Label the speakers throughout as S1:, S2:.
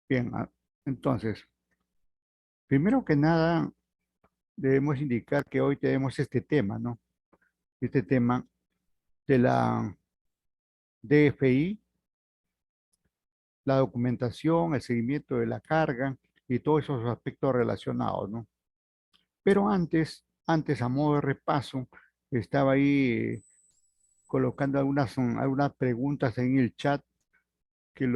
S1: Bien, entonces, primero que nada, debemos indicar que hoy tenemos este tema, ¿no? Este tema de la DFI, la documentación, el seguimiento de la carga y todos esos aspectos relacionados, ¿no? Pero antes a modo de repaso, estaba ahí colocando algunas preguntas en el chat que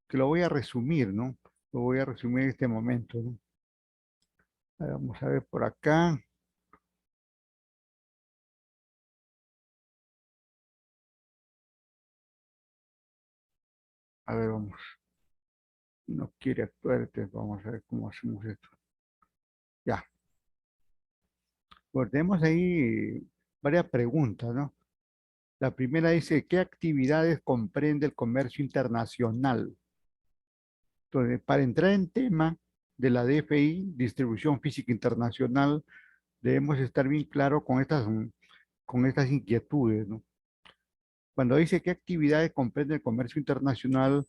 S1: que lo voy a resumir, ¿no? Lo voy a resumir en este momento, ¿no? Vamos a ver por acá. A ver, vamos. No quiere actuar, entonces vamos a ver cómo hacemos esto. Ya. Pues tenemos ahí varias preguntas, ¿no? La primera dice, ¿qué actividades comprende el comercio internacional? Entonces, para entrar en tema de la DFI, Distribución Física Internacional, debemos estar bien claros con estas inquietudes, ¿no? Cuando dice qué actividades comprende el comercio internacional,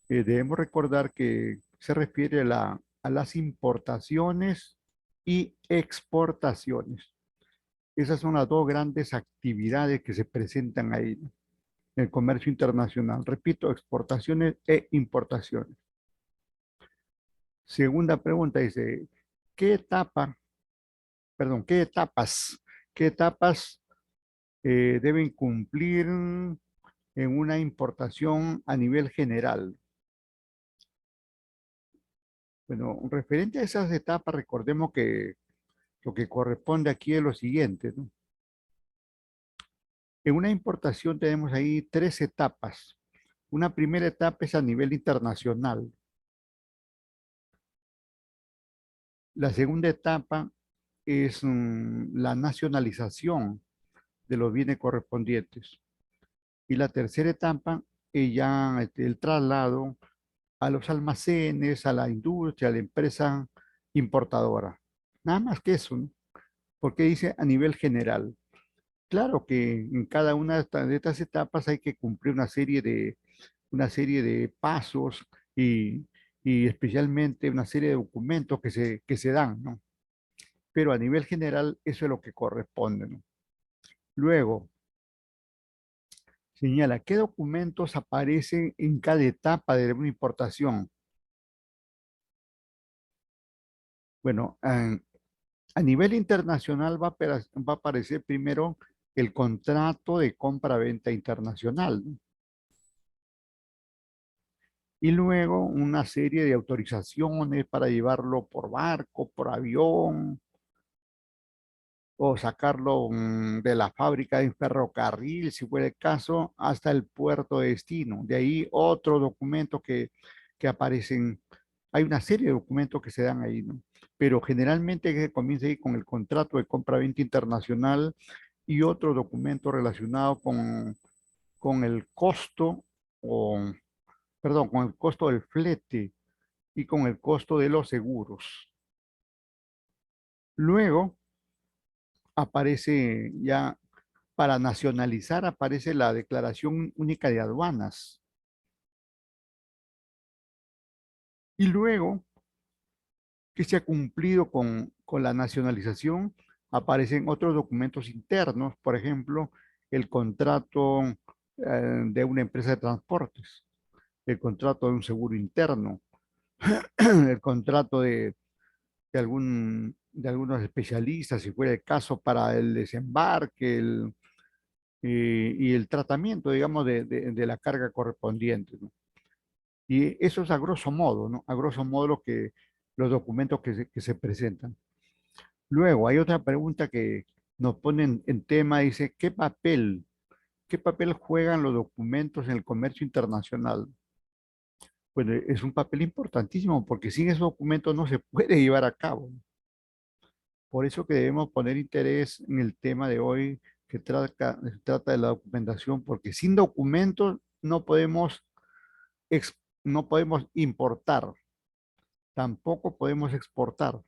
S1: debemos recordar que se refiere a las importaciones y exportaciones. Esas son las dos grandes actividades que se presentan ahí, ¿no? En el comercio internacional. Repito, exportaciones e importaciones. Segunda pregunta dice, ¿qué etapa, qué qué etapas deben cumplir en una importación a nivel general? Bueno, referente a esas etapas, recordemos que lo que corresponde aquí es lo siguiente, ¿no? En una importación tenemos ahí tres etapas. Una primera etapa es a nivel internacional. La segunda etapa es la nacionalización de los bienes correspondientes. Y la tercera etapa es ya el traslado a los almacenes, a la industria, a la empresa importadora. Nada más que eso, ¿no? Porque dice a nivel general. Claro que en cada una de estas etapas hay que cumplir una serie de pasos y especialmente una serie de documentos que se dan, ¿no? Pero a nivel general eso es lo que corresponde, ¿no? Luego, señala qué documentos aparecen en cada etapa de una importación. Bueno, a nivel internacional va a aparecer primero el contrato de compra-venta internacional, ¿no? Y luego una serie de autorizaciones para llevarlo por barco, por avión, o sacarlo de la fábrica en ferrocarril, si fuera el caso, hasta el puerto de destino. De ahí otro documento que aparecen. Hay una serie de documentos que se dan ahí, ¿no? Pero generalmente que comienza ahí con el contrato de compra-venta internacional y otro documento relacionado con el costo, o, perdón, con el costo del flete y con el costo de los seguros. Luego aparece ya, para nacionalizar, aparece la Declaración Única de Aduanas. Y luego que se ha cumplido con la nacionalización, aparecen otros documentos internos, por ejemplo, el contrato de una empresa de transportes, el contrato de un seguro interno, el contrato de algunos especialistas, si fuera el caso, para el desembarque y el tratamiento, digamos, de la carga correspondiente, ¿no? Y eso es a grosso modo, ¿no? A grosso modo los documentos que se presentan. Luego, hay otra pregunta que nos ponen en tema, dice, qué papel juegan los documentos en el comercio internacional? Bueno, es un papel importantísimo porque sin esos documentos no se puede llevar a cabo. Por eso que debemos poner interés en el tema de hoy que trata de la documentación, porque sin documentos no podemos importar, tampoco podemos exportar,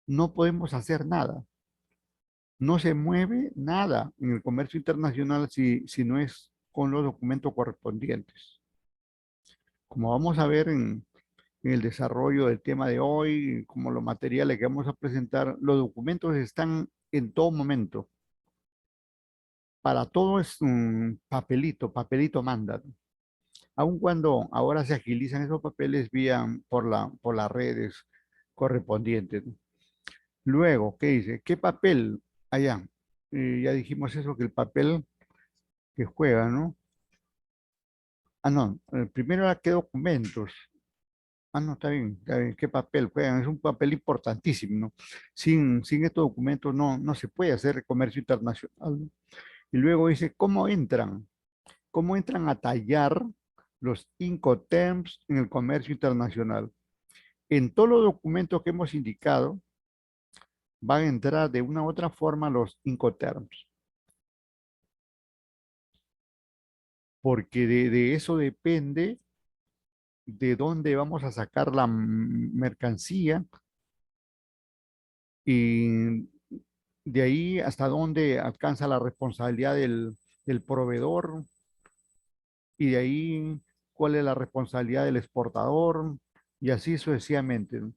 S1: no podemos hacer nada. No se mueve nada en el comercio internacional si no es con los documentos correspondientes. Como vamos a ver en el desarrollo del tema de hoy, como los materiales que vamos a presentar, los documentos están en todo momento. Para todo es un papelito, papelito manda. Aun cuando ahora se agilizan esos papeles vía por las redes correspondientes. Luego, ¿qué dice? ¿Qué papel? Allá. Ya dijimos eso, que el papel que juega, ¿no? Ah, no. Primero era qué documentos. Ah, no, está bien, está bien. ¿Qué papel juegan? Es un papel importantísimo, ¿no? Sin estos documentos no se puede hacer comercio internacional, ¿no? Y luego dice, ¿cómo entran? ¿Cómo entran a tallar los Incoterms en el comercio internacional? En todos los documentos que hemos indicado, van a entrar de una u otra forma los Incoterms, porque de eso depende de dónde vamos a sacar la mercancía y de ahí hasta dónde alcanza la responsabilidad del proveedor y de ahí cuál es la responsabilidad del exportador y así sucesivamente, ¿no?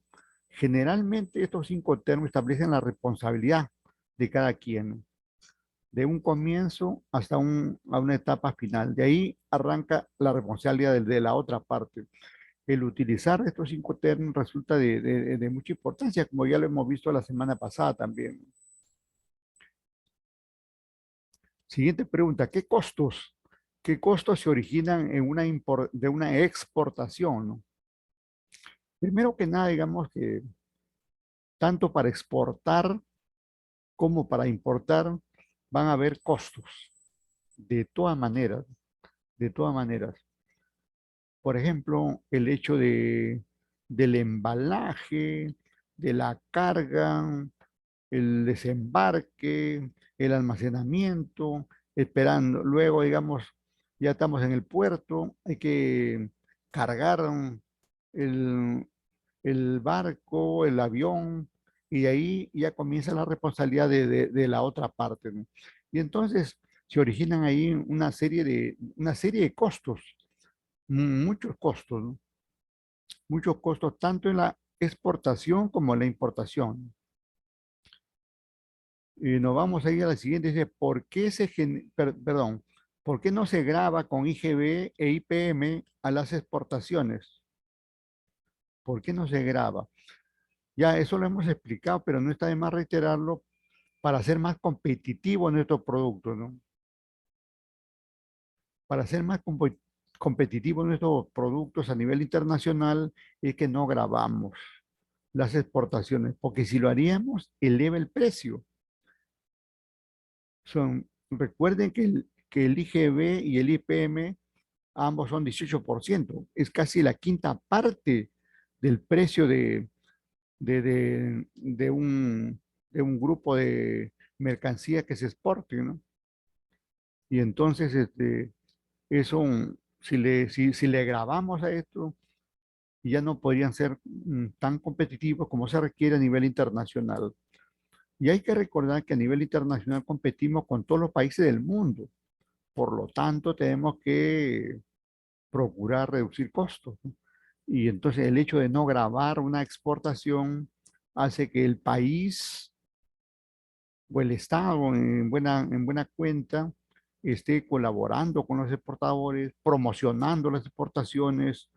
S1: Generalmente estos cinco términos establecen la responsabilidad de cada quien, ¿no? De un comienzo hasta a una etapa final. De ahí arranca la responsabilidad de la otra parte. El utilizar estos cinco términos resulta de mucha importancia, como ya lo hemos visto la semana pasada también. Siguiente pregunta, qué costos se originan en de una exportación, ¿no? Primero que nada, digamos que tanto para exportar como para importar van a haber costos, de todas maneras, de todas maneras. Por ejemplo, el hecho del embalaje, de la carga, el desembarque, el almacenamiento, esperando. Luego, digamos, ya estamos en el puerto, hay que cargar el, el barco, el avión, y ahí ya comienza la responsabilidad de la otra parte, ¿no? Y entonces se originan ahí una serie de costos, muchos costos, ¿no? Muchos costos, tanto en la exportación como en la importación. Y nos vamos a ir a la siguiente. Dice, perdón, ¿por qué no se graba con IGB e IPM a las exportaciones? ¿Por qué no se graba? Ya eso lo hemos explicado, pero no está de más reiterarlo para hacer más competitivo nuestro producto, ¿no? Para hacer más competitivos nuestros productos a nivel internacional es que no grabamos las exportaciones, porque si lo haríamos, eleva el precio. Recuerden que el IGB y el IPM ambos son 18%, es casi la quinta parte del precio de, de- de un, de un grupo de mercancía que se exporte, ¿no? Y entonces, eso, si le agravamos a esto, ya no podrían ser tan competitivos como se requiere a nivel internacional. Y hay que recordar que a nivel internacional competimos con todos los países del mundo. Por lo tanto, tenemos que procurar reducir costos, ¿no? Y entonces el hecho de no grabar una exportación hace que el país o el Estado en buena cuenta esté colaborando con los exportadores, promocionando las exportaciones,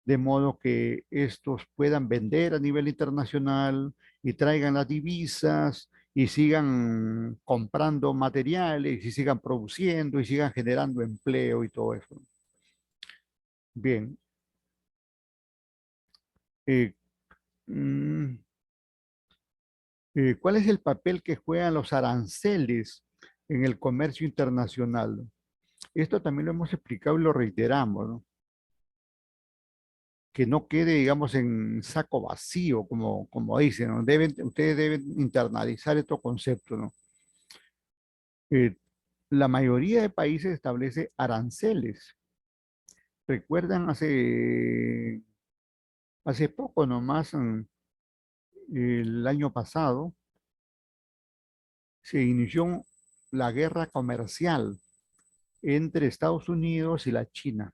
S1: de modo que estos puedan vender a nivel internacional y traigan las divisas y sigan comprando materiales y sigan produciendo y sigan generando empleo y todo eso. Bien, eh, mm, ¿cuál es el papel que juegan los aranceles en el comercio internacional? Esto también lo hemos explicado y lo reiteramos, ¿no? Que no quede, digamos, en saco vacío, como dicen, ¿no? Ustedes deben internalizar estos conceptos, ¿no? Eh, la mayoría de países establece aranceles. ¿Recuerdan hace poco nomás, el año pasado, se inició la guerra comercial entre Estados Unidos y la China?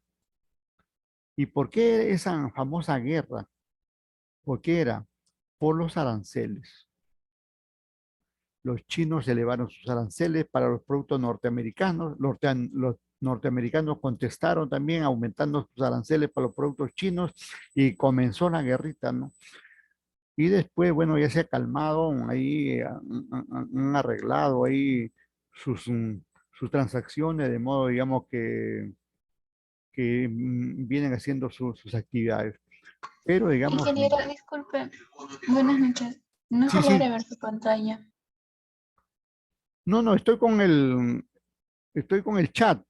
S1: ¿Y por qué esa famosa guerra? ¿Por qué era? Por los aranceles. Los chinos elevaron sus aranceles para los productos norteamericanos. Los norteamericanos contestaron también aumentando sus aranceles para los productos chinos y comenzó la guerrita, ¿no? Y después, bueno, ya se ha calmado, ahí han arreglado ahí sus, sus transacciones, de modo, digamos, que vienen haciendo sus actividades. Pero, digamos,
S2: Ingeniero, disculpe. Buenas noches. No
S1: sí,
S2: se
S1: sí,
S2: logra ver su pantalla.
S1: no, no, estoy con el chat,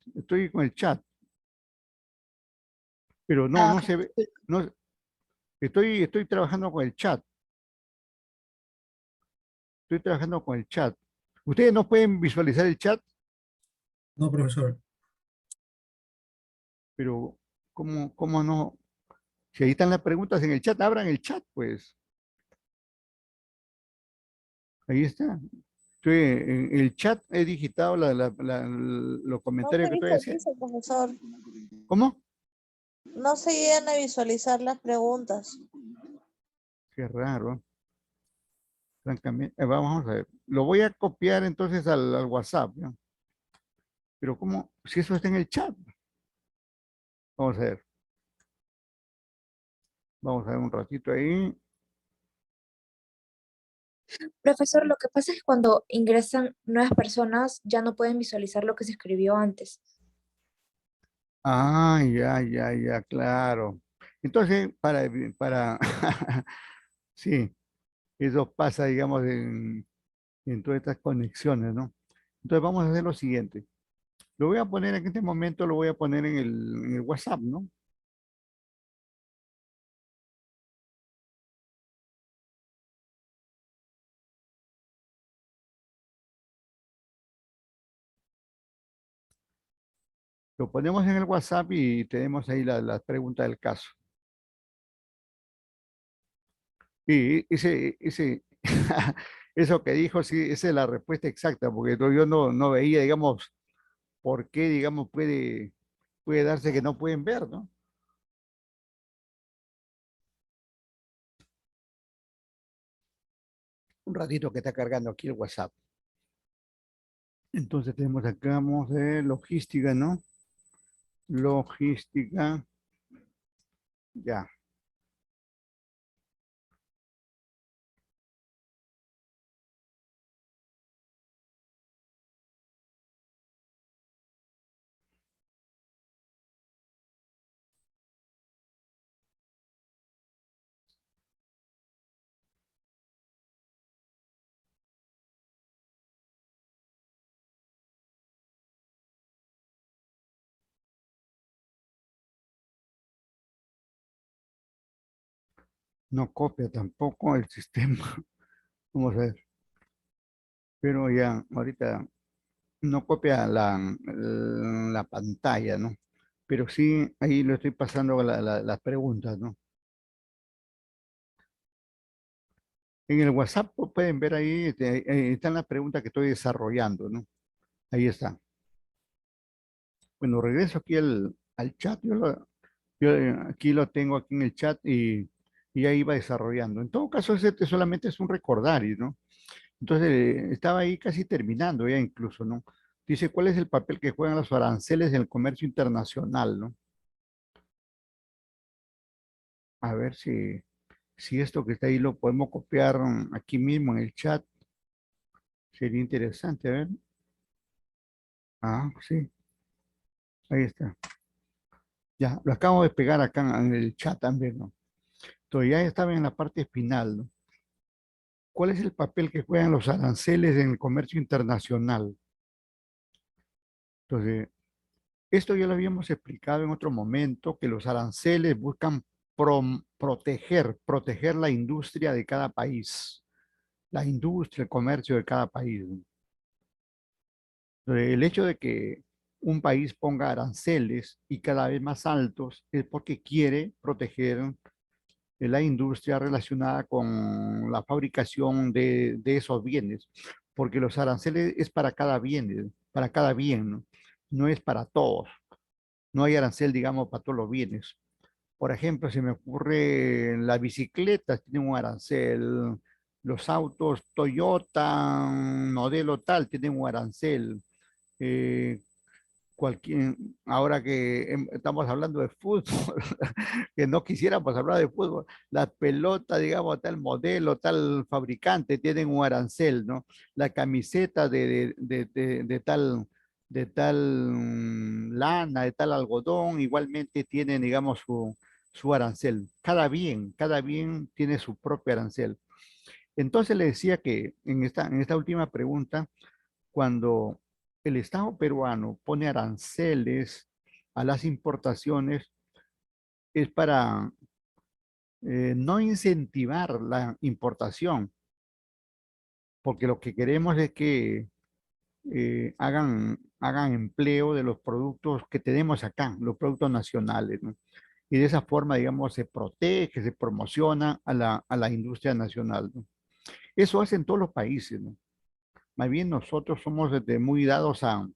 S1: pero no,
S2: Ah,
S1: no
S2: ok.
S1: se ve, no, estoy trabajando con el chat, estoy trabajando con el chat. ¿Ustedes no pueden visualizar el chat?
S3: No, profesor.
S1: Pero, ¿cómo no? Si ahí están las preguntas en el chat, abran el chat, pues. Ahí está. En el chat he digitado los
S4: No
S1: comentarios
S4: se
S1: que estoy haciendo.
S4: visualiza, profesor.
S1: ¿Cómo?
S4: No se llegan a visualizar las preguntas.
S1: Qué raro, francamente. Vamos a ver. Lo voy a copiar entonces al WhatsApp, ¿ya? Pero ¿cómo? Si eso está en el chat. Vamos a ver. Vamos a ver un ratito ahí.
S5: Profesor, lo que pasa es que cuando ingresan nuevas personas ya no pueden visualizar lo que se escribió antes.
S1: Ah, ya, claro. Entonces, sí, eso pasa, digamos, en todas estas conexiones, ¿no? Entonces vamos a hacer lo siguiente. Lo voy a poner en este momento, lo voy a poner en el WhatsApp, ¿no? Lo ponemos en el WhatsApp y tenemos ahí las preguntas del caso. Y eso que dijo, sí, esa es la respuesta exacta, porque yo no veía, digamos, por qué, digamos, puede darse que no pueden ver, ¿no? Un ratito que está cargando aquí el WhatsApp. Entonces tenemos acá, vamos a ver, logística, ¿no? Logística, ya. No copia tampoco el sistema. Vamos a ver. Pero ya, ahorita no copia la pantalla, ¿no? Pero sí, ahí lo estoy pasando las preguntas, ¿no? En el WhatsApp pueden ver ahí, están las preguntas que estoy desarrollando, ¿no? Ahí está. Bueno, regreso aquí al chat. Aquí lo tengo aquí en el chat y ahí va desarrollando. En todo caso, este solamente es un recordario, ¿no? Entonces, estaba ahí casi terminando ya incluso, ¿no? Dice, ¿cuál es el papel que juegan los aranceles en el comercio internacional, ¿no? A ver si esto que está ahí lo podemos copiar aquí mismo en el chat. Sería interesante, a ver. Ah, sí, ahí está. Ya, lo acabo de pegar acá en el chat también, ¿no? Entonces ya estaba en la parte final, ¿no? ¿Cuál es el papel que juegan los aranceles en el comercio internacional? Entonces, esto ya lo habíamos explicado en otro momento, que los aranceles buscan proteger la industria de cada país, la industria, el comercio de cada país, ¿no? El hecho de que un país ponga aranceles y cada vez más altos es porque quiere proteger la industria relacionada con la fabricación de esos bienes, porque los aranceles es para cada bien, para cada bien, ¿no? No es para todos. No hay arancel, digamos, para todos los bienes. Por ejemplo, se me ocurre las bicicletas tienen un arancel, los autos Toyota modelo tal tienen un arancel. eh, cualquier, ahora que estamos hablando de fútbol, que no quisiéramos hablar de fútbol, la pelota, digamos, tal modelo, tal fabricante, tienen un arancel, ¿no? La camiseta de tal lana, de tal algodón, igualmente tienen, digamos, su arancel. Cada bien tiene su propio arancel. Entonces le decía que en esta última pregunta, cuando el Estado peruano pone aranceles a las importaciones, es para no incentivar la importación, porque lo que queremos es que hagan empleo de los productos que tenemos acá, los productos nacionales, ¿no? Y de esa forma, digamos, se protege, se promociona a la industria nacional, ¿no? Eso hacen todos los países, ¿no? Más bien nosotros somos muy dados a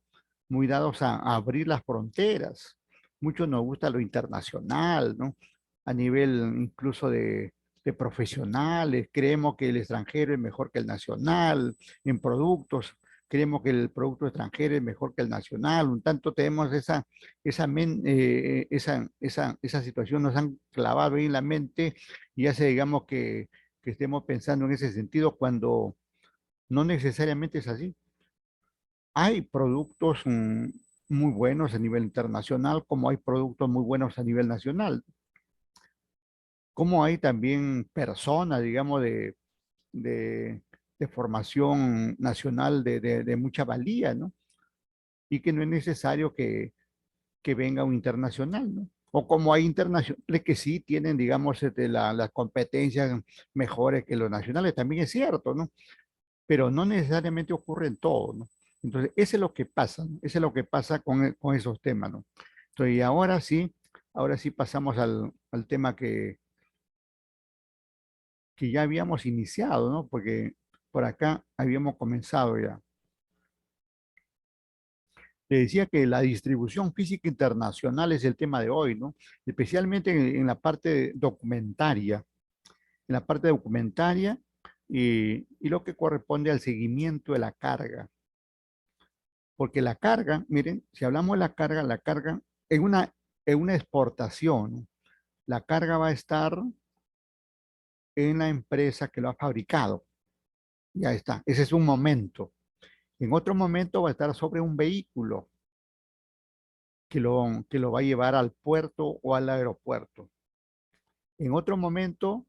S1: abrir las fronteras. Mucho nos gusta lo internacional, ¿no? A nivel incluso de profesionales, creemos que el extranjero es mejor que el nacional, en productos, creemos que el producto extranjero es mejor que el nacional, un tanto tenemos esa situación, nos han clavado ahí en la mente y hace, digamos, que estemos pensando en ese sentido cuando no necesariamente es así. Hay productos muy buenos a nivel internacional, como hay productos muy buenos a nivel nacional, como hay también personas, digamos, de, de formación nacional de mucha valía, ¿no? Y que no es necesario que venga un internacional, ¿no? O como hay internacionales que sí tienen, digamos, las competencias mejores que los nacionales, también es cierto, ¿no? Pero no necesariamente ocurre en todo, ¿no? Entonces, eso es lo que pasa, ¿no? Eso es lo que pasa con esos temas, ¿no? Entonces, y ahora sí pasamos al tema que ya habíamos iniciado, ¿no? Porque por acá habíamos comenzado ya. Le decía que la distribución física internacional es el tema de hoy, ¿no? Especialmente en la parte documentaria, en la parte documentaria y lo que corresponde al seguimiento de la carga. Porque la carga, miren, si hablamos de la carga en una exportación, ¿no? La carga va a estar en la empresa que lo ha fabricado. Ya está, ese es un momento. En otro momento va a estar sobre un vehículo que lo va a llevar al puerto o al aeropuerto. En otro momento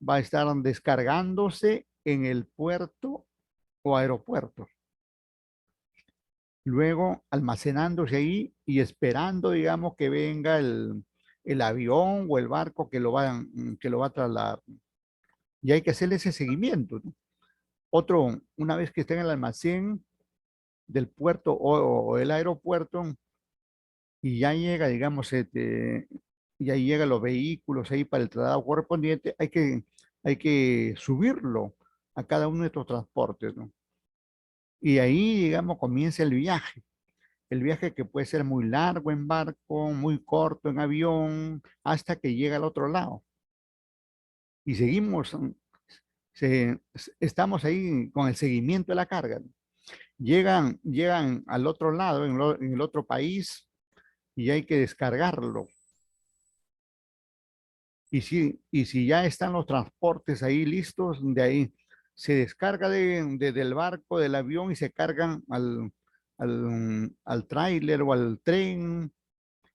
S1: va a estar descargándose en el puerto o aeropuerto. Luego almacenándose ahí y esperando, digamos, que venga el avión o el barco que lo va a trasladar. Y hay que hacerle ese seguimiento, ¿no? Una vez que esté en el almacén del puerto o el aeropuerto y ya llega, digamos, ya llegan los vehículos ahí para el traslado correspondiente, hay que subirlo a cada uno de estos transportes, ¿no? Y ahí, digamos, comienza el viaje. El viaje que puede ser muy largo en barco, muy corto en avión, hasta que llega al otro lado. Y seguimos, estamos ahí con el seguimiento de la carga. Llegan al otro lado, en el otro país, y hay que descargarlo. Y si ya están los transportes ahí listos, de ahí se descarga del barco, del avión y se cargan al tráiler o al tren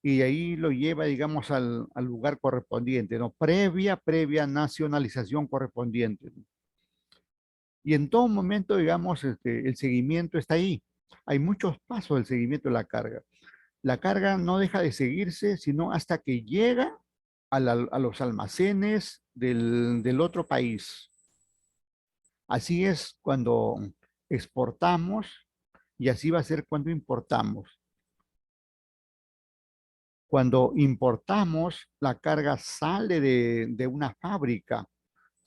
S1: y ahí lo lleva, digamos, al lugar correspondiente, ¿no? Previa nacionalización correspondiente, ¿no? Y en todo momento, digamos, el seguimiento está ahí. Hay muchos pasos del seguimiento de la carga. La carga no deja de seguirse, sino hasta que llega a los almacenes del otro país. Así es cuando exportamos y así va a ser cuando importamos. Cuando importamos, la carga sale de una fábrica,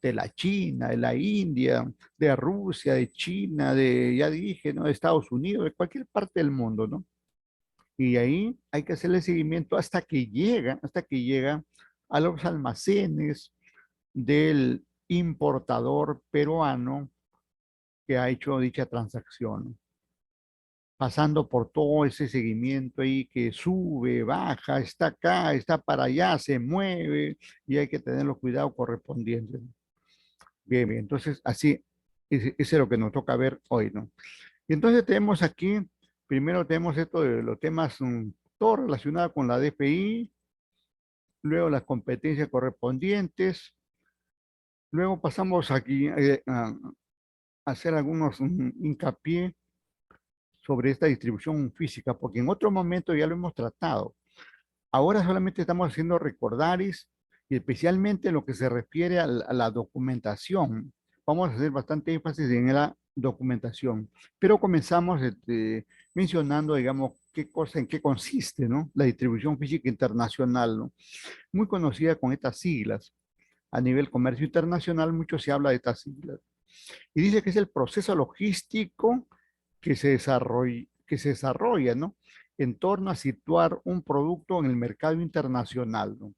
S1: de la China, de la India, de Rusia, de China, ya dije, ¿no? De Estados Unidos, de cualquier parte del mundo, ¿no? Y ahí hay que hacerle seguimiento hasta que llega a los almacenes del importador peruano que ha hecho dicha transacción, pasando por todo ese seguimiento ahí que sube, baja, está acá, está para allá, se mueve y hay que tener los cuidados correspondientes. Bien, bien, entonces así, ese es lo que nos toca ver hoy, ¿no? Y entonces tenemos aquí, primero tenemos esto de los temas, todo relacionado con la DFI, luego las competencias correspondientes, luego pasamos aquí a hacer algunos hincapié sobre esta distribución física, porque en otro momento ya lo hemos tratado. Ahora solamente estamos haciendo recordaris y especialmente en lo que se refiere a la documentación. Vamos a hacer bastante énfasis en la documentación, pero comenzamos mencionando, digamos, qué cosa, en qué consiste, ¿no? La distribución física internacional, ¿no? Muy conocida con estas siglas. A nivel comercio internacional, mucho se habla de estas siglas. Y dice que es el proceso logístico que se desarrolla, ¿no? En torno a situar un producto en el mercado internacional, ¿no?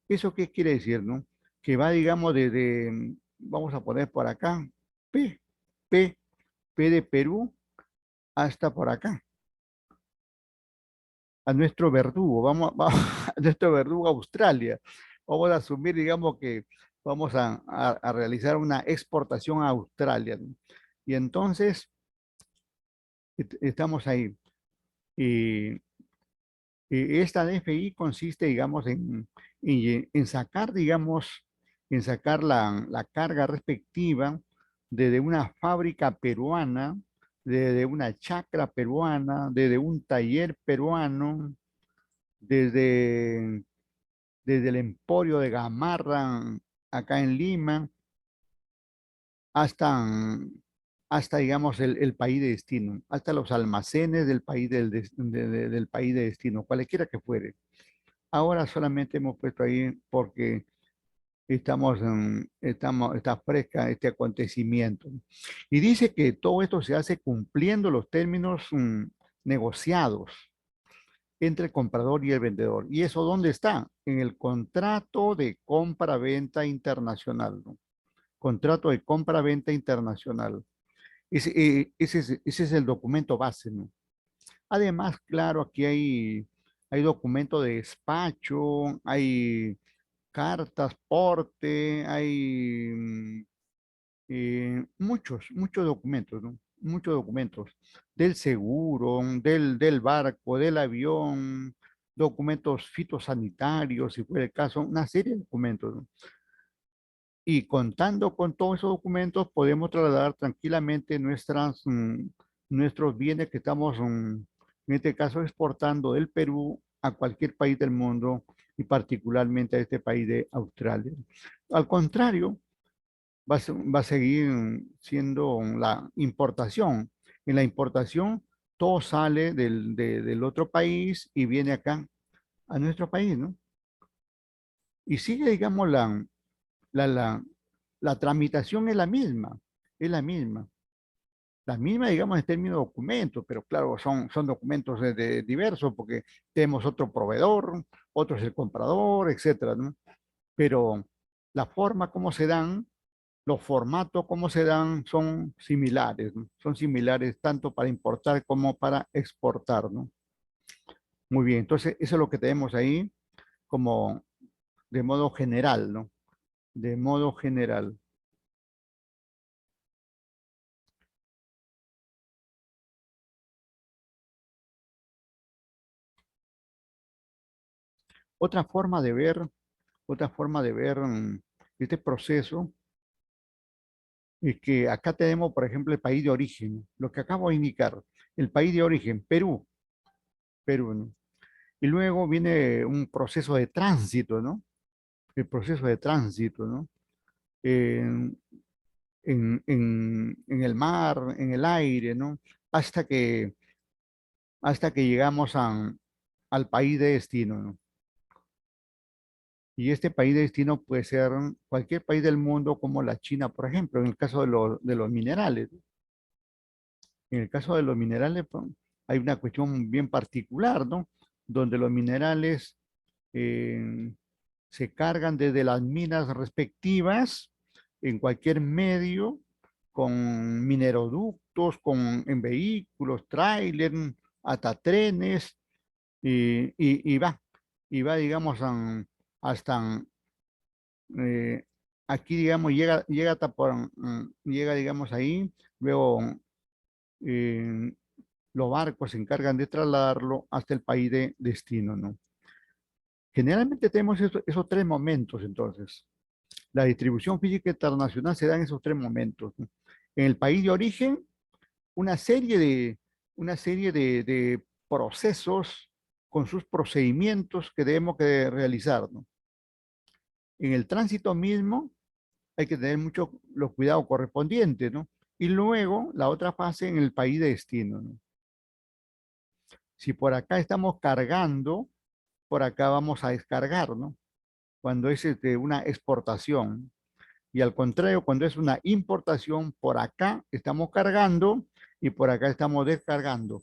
S1: ¿Eso qué quiere decir, no? Que va, digamos, vamos a poner por acá, P, P, P de Perú hasta por acá, a nuestro verdugo, vamos a nuestro verdugo Australia. Vamos a asumir, digamos, que vamos a realizar una exportación a Australia, ¿no? Y entonces, estamos ahí. Y esta DFI consiste, digamos, en sacar, digamos, en sacar la carga respectiva desde una fábrica peruana, desde una chacra peruana, desde un taller peruano, desde, desde el emporio de Gamarra acá en Lima, hasta, hasta digamos, el país de destino, hasta los almacenes del país del país de destino, cualquiera que fuere. Ahora solamente hemos puesto ahí porque está fresca este acontecimiento. Y dice que todo esto se hace cumpliendo los términos negociados entre el comprador y el vendedor. ¿Y eso dónde está? En el contrato de compra-venta internacional, ¿no? Contrato de compra-venta internacional. Ese es el documento base, ¿no? Además, claro, aquí hay documento de despacho, hay cartas, porte, hay muchos documentos, ¿no? Muchos documentos del seguro, del barco, del avión, documentos fitosanitarios, si fuera el caso, una serie de documentos, ¿no? Y contando con todos esos documentos, podemos trasladar tranquilamente nuestros bienes que estamos, en este caso, exportando del Perú a cualquier país del mundo y particularmente a este país de Australia. Al contrario, va a seguir siendo la importación. En la importación, todo sale del otro país y viene acá, a nuestro país, ¿no? Y sigue, digamos, la, la, la tramitación es la misma, digamos, en términos de documentos, pero claro, son documentos diversos porque tenemos otro proveedor, otro es el comprador, etcétera, ¿no? Pero la forma como se dan, los formatos como se dan son similares, ¿no? Son similares tanto para importar como para exportar, ¿no? Muy bien, entonces eso es lo que tenemos ahí como de modo general, ¿no? De modo general. Otra forma de ver, otra forma de ver este proceso es que acá tenemos, por ejemplo, el país de origen, lo que acabo de indicar, el país de origen, Perú, Perú, ¿no? Y luego viene un proceso de tránsito, ¿no? El proceso de tránsito, ¿no? En, en el mar, en el aire, ¿no? Hasta que, hasta que llegamos al país de destino, ¿no? Y este país de destino puede ser cualquier país del mundo como la China, por ejemplo, en el caso de los minerales. En el caso de los minerales, pues, hay una cuestión bien particular, ¿no? Donde los minerales, eh, Se cargan desde las minas respectivas en cualquier medio, con mineroductos, en vehículos, tráiler, hasta trenes, y va, digamos, hasta eh, aquí, digamos, llega hasta llega, digamos, ahí, luego eh, los barcos se encargan de trasladarlo hasta el país de destino, ¿no? Generalmente tenemos esos tres momentos, entonces. La distribución física internacional se da en esos tres momentos, ¿no? En el país de origen, una serie de procesos con sus procedimientos que debemos que realizar, ¿no? En el tránsito mismo hay que tener mucho los cuidados correspondientes, ¿no? Y luego la otra fase en el país de destino, ¿no? Si por acá estamos cargando, por acá vamos a descargar, ¿no? Cuando es una exportación. Y al contrario, cuando es una importación, por acá estamos cargando y por acá estamos descargando.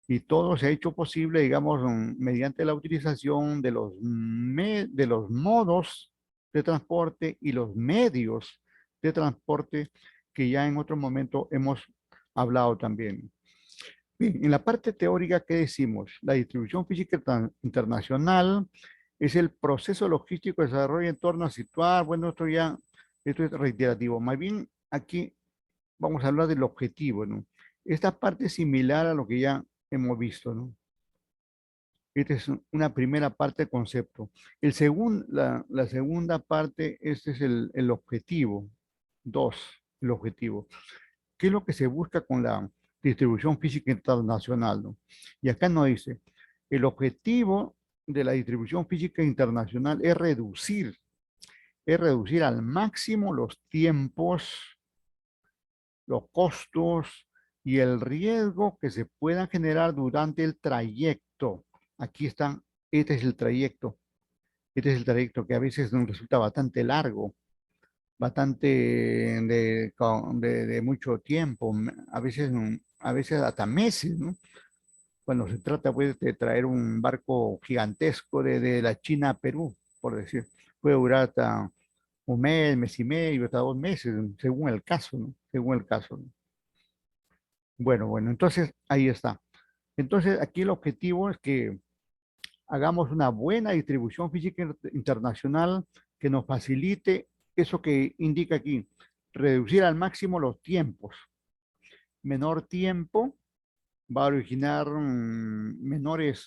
S1: Y todo se ha hecho posible, digamos, mediante la utilización de los modos de transporte y los medios de transporte que ya en otro momento hemos hablado también. Bien, en la parte teórica, ¿qué decimos? La distribución física internacional es el proceso logístico de desarrollo en torno a situar, bueno, esto es reiterativo. Más bien, aquí vamos a hablar del objetivo, ¿no? Esta parte es similar a lo que ya hemos visto, ¿no? Esta es una primera parte del concepto. La segunda parte, este es el objetivo. Dos, el objetivo. ¿Qué es lo que se busca con la distribución física internacional, ¿no? Y acá nos dice, el objetivo de la distribución física internacional es reducir al máximo los tiempos, los costos y el riesgo que se puedan generar durante el trayecto. Aquí están, este es el trayecto. Este es el trayecto que a veces nos resulta bastante largo, bastante de mucho tiempo, a veces hasta meses, ¿no? Cuando se trata pues, de traer un barco gigantesco de la China a Perú, por decir, puede durar hasta un mes, mes y medio, hasta 2 meses, según el caso, ¿no? Según el caso, ¿no? Bueno, entonces ahí está. Entonces aquí el objetivo es que hagamos una buena distribución física internacional que nos facilite eso que indica aquí, reducir al máximo los tiempos. Menor tiempo va a originar menores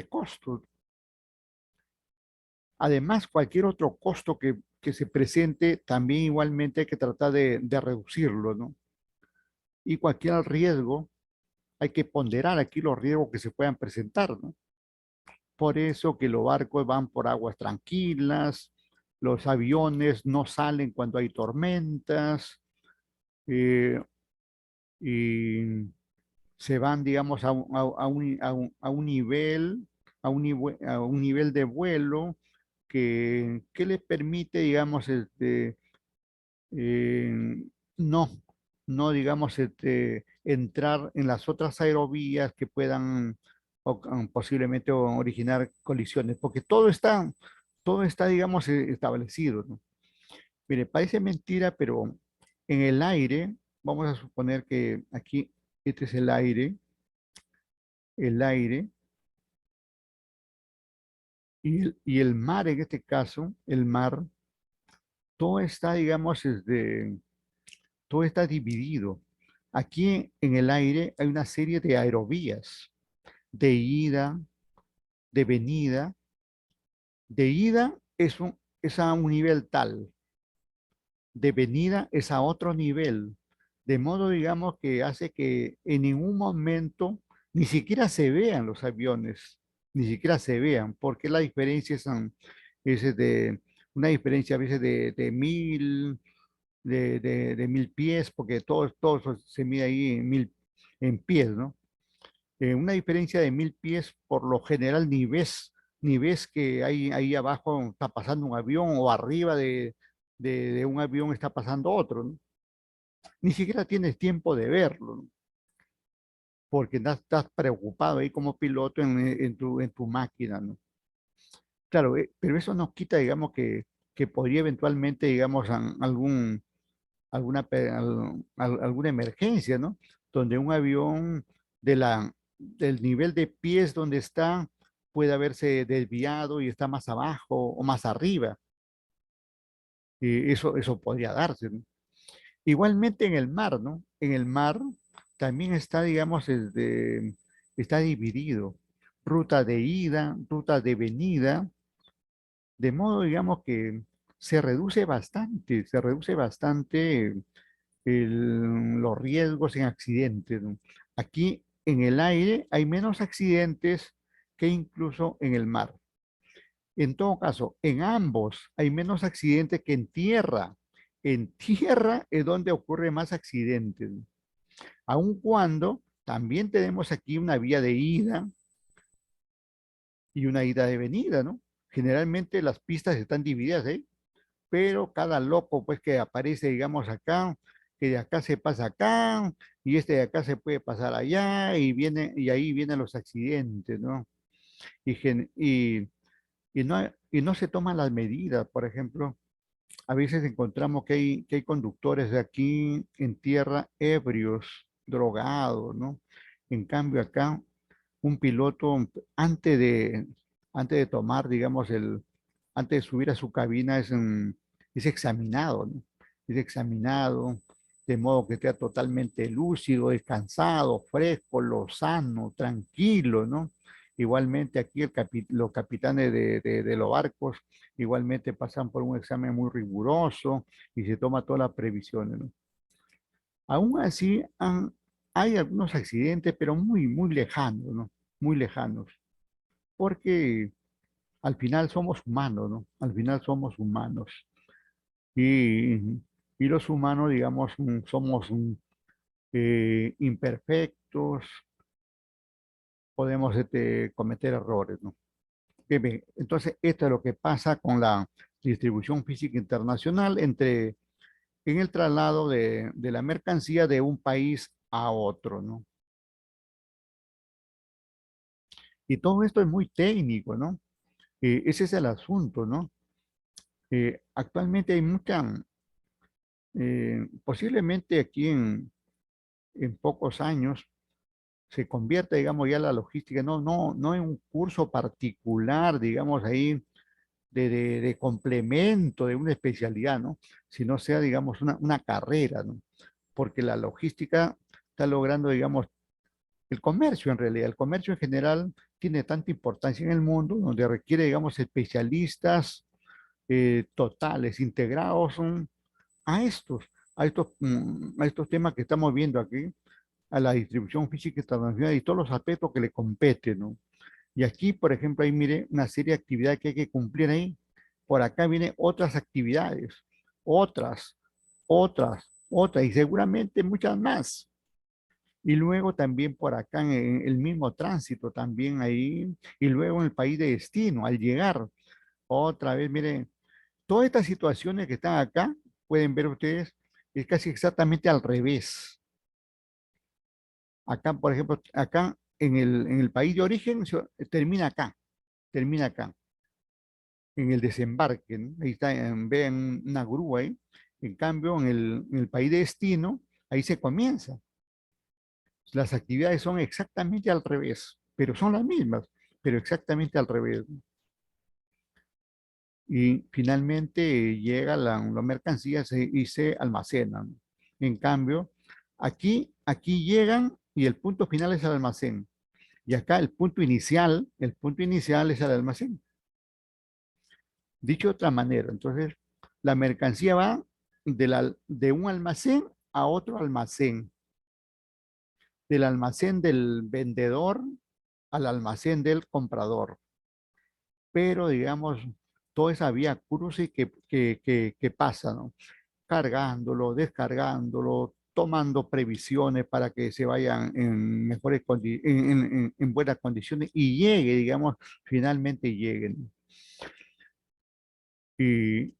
S1: costos. Además, cualquier otro costo que se presente, también igualmente hay que tratar de reducirlo, ¿no? Y cualquier riesgo, hay que ponderar aquí los riesgos que se puedan presentar, ¿no? Por eso que los barcos van por aguas tranquilas, los aviones no salen cuando hay tormentas, eh, y se van, digamos, a un nivel, a un nivel de vuelo que les permite, digamos, eh, no, digamos, entrar en las otras aerovías que puedan posiblemente originar colisiones, porque todo está, digamos, establecido, ¿no? Mire, parece mentira, pero en el aire, vamos a suponer que aquí, este es el aire, y el mar, en este caso, el mar, todo está, digamos, todo está dividido. Aquí en el aire hay una serie de aerovías, de ida, de venida. De ida es a un nivel tal, de venida es a otro nivel, de modo, digamos, que hace que en ningún momento ni siquiera se vean los aviones, ni siquiera se vean, porque la diferencia es de una diferencia a veces de 1000 pies, porque todo eso se mide ahí en pies, ¿no? Una diferencia de 1000 pies, por lo general ni ves que ahí abajo está pasando un avión o arriba de un avión está pasando otro, ¿no? Ni siquiera tienes tiempo de verlo, ¿no? Porque estás preocupado ahí como piloto en tu máquina, ¿no? Claro, pero eso nos quita, digamos, que podría eventualmente, digamos, alguna emergencia, ¿no? Donde un avión del nivel de pies donde está puede haberse desviado y está más abajo o más arriba. Y eso podría darse, ¿no? Igualmente en el mar, ¿no? En el mar también está, digamos, está dividido. Ruta de ida, ruta de venida, de modo, digamos, que se reduce bastante los riesgos en accidentes, ¿no? Aquí en el aire hay menos accidentes que incluso en el mar. En todo caso, en ambos hay menos accidentes que en tierra. En tierra es donde ocurre más accidentes, ¿no? Aun cuando también tenemos aquí una vía de ida y una ida de venida, ¿no? Generalmente las pistas están divididas, ¿eh? Pero cada loco pues que aparece, digamos, acá, que de acá se pasa acá, y este de acá se puede pasar allá, y ahí vienen los accidentes, ¿no? Y, y no se toman las medidas, por ejemplo, a veces encontramos que hay conductores de aquí en tierra ebrios, drogados, ¿no? En cambio acá, un piloto antes de, antes de tomar, digamos, antes de subir a su cabina es examinado, ¿no? Es examinado de modo que esté totalmente lúcido, descansado, fresco, lozano, tranquilo, ¿no? Igualmente aquí los capitanes de los barcos igualmente pasan por un examen muy riguroso y se toma todas las previsiones, ¿no? Aún así, hay algunos accidentes, pero muy lejanos, ¿no? Muy lejanos, porque al final somos humanos, ¿no? Al final somos humanos. Y, y los humanos, digamos, somos imperfectos, podemos cometer errores, ¿no? Bien, entonces, esto es lo que pasa con la distribución física internacional en el traslado de la mercancía de un país a otro, ¿no? Y todo esto es muy técnico, ¿no? Ese es el asunto, ¿no? Actualmente hay posiblemente aquí en pocos años se convierta, digamos, ya la logística, no en un curso particular, digamos, ahí de complemento de una especialidad, ¿no? Sino sea, digamos, una carrera, ¿no? Porque la logística está logrando, digamos, el comercio en realidad, el comercio en general tiene tanta importancia en el mundo, donde requiere, digamos, especialistas totales, integrados a estos, a estos temas que estamos viendo aquí, a la distribución física internacional y todos los aspectos que le competen, ¿no? Y aquí, por ejemplo, ahí mire una serie de actividades que hay que cumplir ahí. Por acá vienen otras actividades, otras, otras, y seguramente muchas más. Y luego también por acá en el mismo tránsito, también ahí, y luego en el país de destino, al llegar, otra vez, miren, todas estas situaciones que están acá, pueden ver ustedes, es casi exactamente al revés. Acá, por ejemplo, acá en el país de origen termina acá, en el desembarque, ¿no? Ahí está, ven una grúa ahí. En cambio, en el país de destino, ahí se comienza. Las actividades son exactamente al revés, pero son las mismas, pero exactamente al revés, ¿no? Y finalmente llega la mercancía y se almacena, ¿no? En cambio, aquí llegan y el punto final es el almacén. Y acá el punto inicial es el almacén. Dicho de otra manera, entonces, la mercancía va de un almacén a otro almacén, del almacén del vendedor al almacén del comprador. Pero, digamos, toda esa vía crucis que pasa, ¿no? Cargándolo, descargándolo, tomando previsiones para que se vayan en en buenas condiciones y llegue, digamos, finalmente lleguen. Y,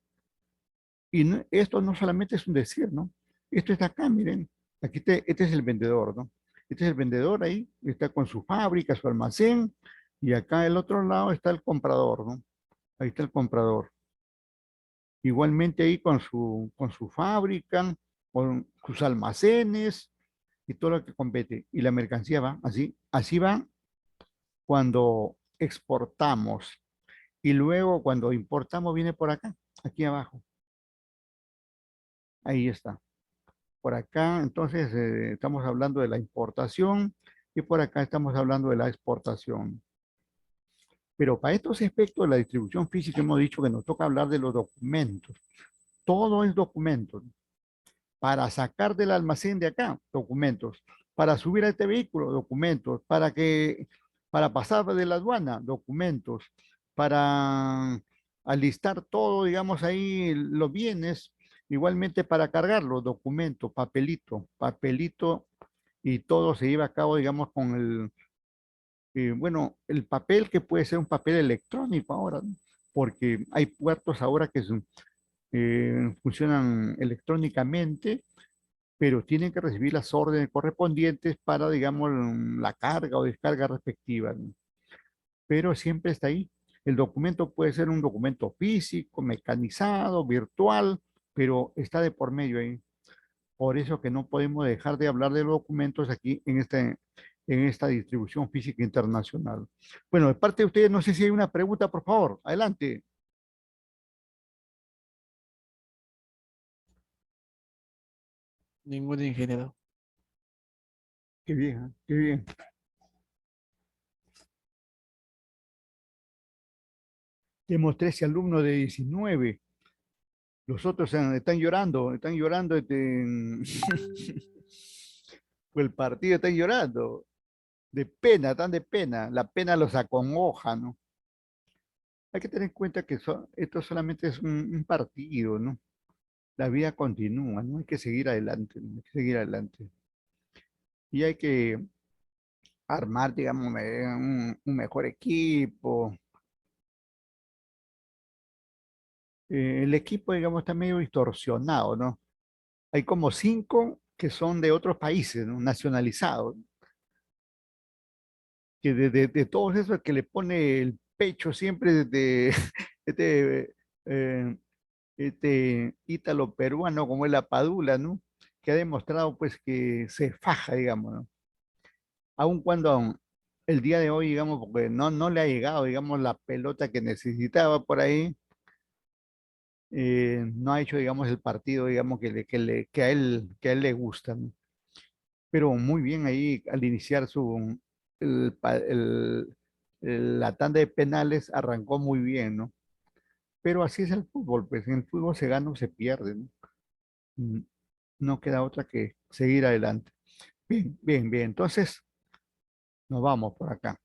S1: esto no solamente es un decir, ¿no? Esto está acá, miren. Este es el vendedor, ¿no? Este es el vendedor ahí, está con su fábrica, su almacén, y acá al otro lado está el comprador, ¿no? Ahí está el comprador. Igualmente ahí con su fábrica, con sus almacenes y todo lo que compete. Y la mercancía va así. Así va cuando exportamos. Y luego cuando importamos viene por acá, aquí abajo. Ahí está. Por acá, entonces, estamos hablando de la importación y por acá estamos hablando de la exportación. Pero para estos aspectos de la distribución física hemos dicho que nos toca hablar de los documentos. Todo es documentos. Para sacar del almacén de acá, documentos. Para subir a este vehículo, documentos. Para pasar de la aduana, documentos. Para alistar todo, digamos ahí, los bienes. Igualmente para cargarlo, documentos, papelito, papelito. Y todo se lleva a cabo, digamos, con bueno, el papel que puede ser un papel electrónico ahora, ¿no? Porque hay puertos ahora que funcionan electrónicamente, pero tienen que recibir las órdenes correspondientes para, digamos, la carga o descarga respectiva, ¿no? Pero siempre está ahí. El documento puede ser un documento físico, mecanizado, virtual, pero está de por medio ahí. Por eso que no podemos dejar de hablar de los documentos aquí en esta distribución física internacional. Bueno, de parte de ustedes, no sé si hay una pregunta, por favor. Adelante.
S6: Ningún ingeniero.
S1: Qué bien, ¿eh? Qué bien. Tenemos 13 alumnos de 19. Los otros están llorando, están llorando. Pues el partido está llorando. De pena, tan de pena. La pena los acongoja, ¿no? Hay que tener en cuenta que esto solamente es un partido, ¿no? La vida continúa, ¿no? Hay que seguir adelante, ¿no? Hay que seguir adelante. Y hay que armar, digamos, un mejor equipo. El equipo, digamos, está medio distorsionado, ¿no? Hay como 5 que son de otros países, ¿no? Nacionalizados, que de todos esos que le pone el pecho siempre de este, eh, este ítalo peruano como es la Padula, ¿no? Que ha demostrado pues que se faja, digamos, ¿no? Aun cuando el día de hoy, digamos, porque no le ha llegado, digamos, la pelota que necesitaba por ahí, no ha hecho, digamos, el partido, digamos, que a él le gusta, ¿no? Pero muy bien ahí al iniciar el, pa- el- la tanda de penales arrancó muy bien, ¿no? Pero así es el fútbol, pues en el fútbol se gana o se pierde, ¿no? Mm, No queda otra que seguir adelante. Bien, bien, bien. Entonces, nos vamos por acá.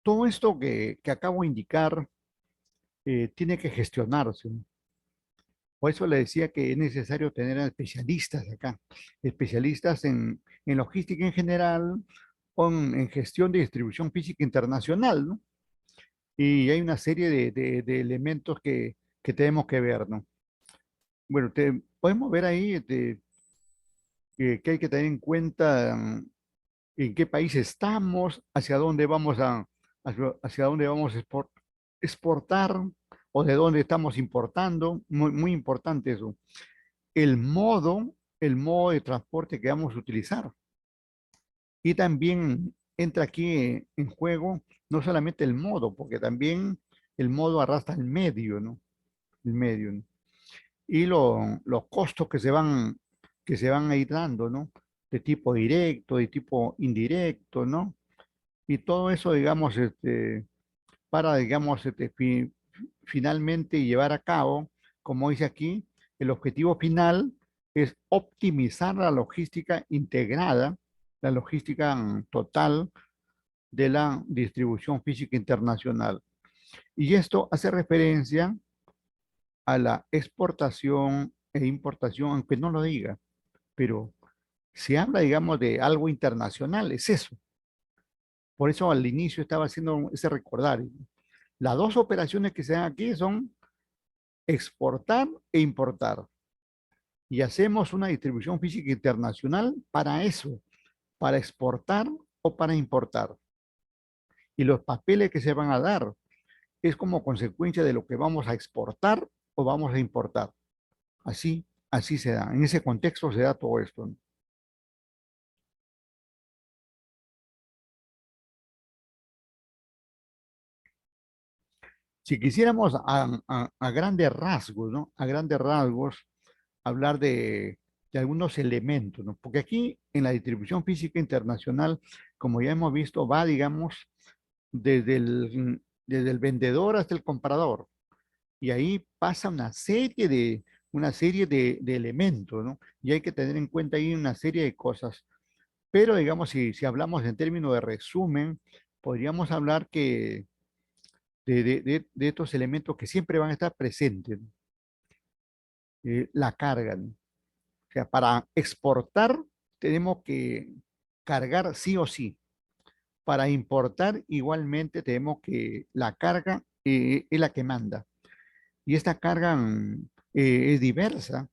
S1: Todo esto que acabo de indicar tiene que gestionarse, ¿no? Por eso le decía que es necesario tener a especialistas acá, especialistas en logística en general, o en gestión de distribución física internacional, ¿no? Y hay una serie de elementos que tenemos que ver, ¿no? Bueno, podemos ver ahí que hay que tener en cuenta en qué país estamos, hacia dónde vamos a exportar o de dónde estamos importando. Muy, muy importante eso. El modo, el modo de transporte que vamos a utilizar. Y también entra aquí en juego no solamente el modo, porque también el modo arrastra el medio, ¿no? El medio, ¿no? Y los costos que se van a ir dando, ¿no? De tipo directo, de tipo indirecto, ¿no? Y todo eso, digamos, para, digamos, finalmente llevar a cabo, como dice aquí, el objetivo final es optimizar la logística integrada, la logística total de la distribución física internacional. Y esto hace referencia a la exportación e importación, aunque no lo diga, pero se habla, digamos, de algo internacional, es eso. Por eso al inicio estaba haciendo ese recordar. Las dos operaciones que se dan aquí son exportar e importar. Y hacemos una distribución física internacional para eso, para exportar o para importar. Y los papeles que se van a dar es como consecuencia de lo que vamos a exportar o vamos a importar. Así se da. En ese contexto se da todo esto, ¿no? Si quisiéramos a grandes rasgos, ¿no? A grandes rasgos, hablar de algunos elementos, ¿no? Porque aquí en la distribución física internacional, como ya hemos visto, va, digamos, desde el vendedor hasta el comprador. Y ahí pasa una serie de elementos, ¿no? Y hay que tener en cuenta ahí una serie de cosas. Pero, digamos, si hablamos en términos de resumen, podríamos hablar que de estos elementos que siempre van a estar presentes, ¿no? La carga, ¿no? O sea, para exportar tenemos que cargar sí o sí. Para importar igualmente tenemos que la carga es la que manda. Y esta carga es diversa.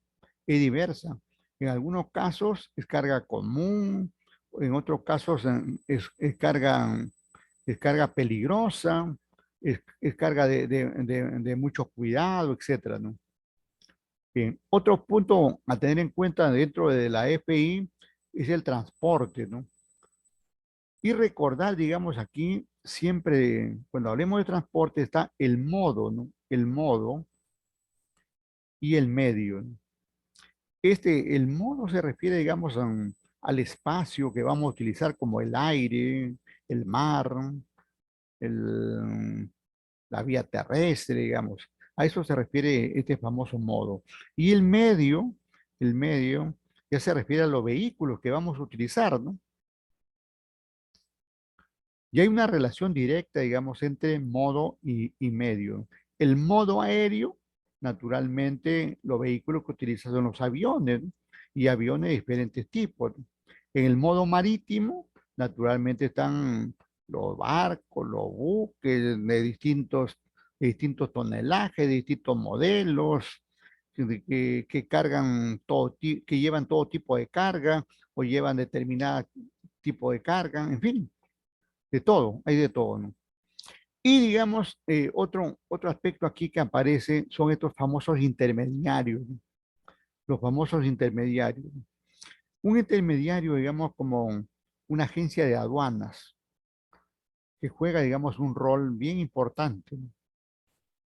S1: En algunos casos es carga común, en otros casos es carga peligrosa, es carga de mucho cuidado, etcétera, ¿no? Bien, otro punto a tener en cuenta dentro de la FI es el transporte, ¿no? Y recordar, digamos, aquí siempre, cuando hablemos de transporte, está el modo, ¿no? El modo y el medio, ¿no? El modo se refiere, digamos, al espacio que vamos a utilizar como el aire, el mar, el, la vía terrestre, digamos. A eso se refiere este famoso modo. Y el medio ya se refiere a los vehículos que vamos a utilizar, ¿no? Y hay una relación directa, digamos, entre modo y medio. El modo aéreo, naturalmente, los vehículos que utilizan son los aviones, ¿no? Y aviones de diferentes tipos, ¿no? En el modo marítimo, naturalmente están los barcos, los buques de distintos tonelajes, de distintos modelos, que cargan que llevan todo tipo de carga o llevan determinada tipo de carga, en fin, de todo, hay de todo, ¿no? Y digamos, otro aspecto aquí que aparece son estos famosos intermediarios, ¿no? Los famosos intermediarios. Un intermediario, digamos, como una agencia de aduanas, que juega, digamos, un rol bien importante, ¿no?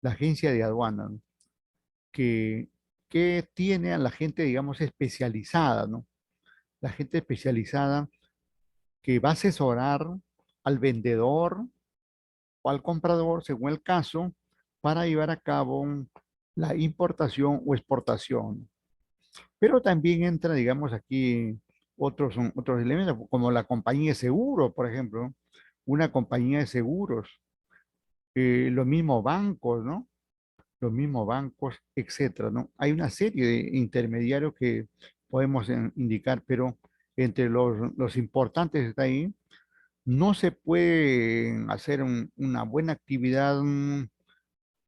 S1: La agencia de aduanas, ¿no? que, que tiene a la gente, digamos, especializada, ¿no? La gente especializada que va a asesorar al vendedor o al comprador, según el caso, para llevar a cabo la importación o exportación. Pero también entra, digamos, aquí otros elementos, como la compañía de seguro, por ejemplo, una compañía de seguros, los mismos bancos, ¿no? Los mismos bancos, etcétera, ¿no? Hay una serie de intermediarios que podemos indicar, pero entre los importantes está ahí. No se puede hacer una buena actividad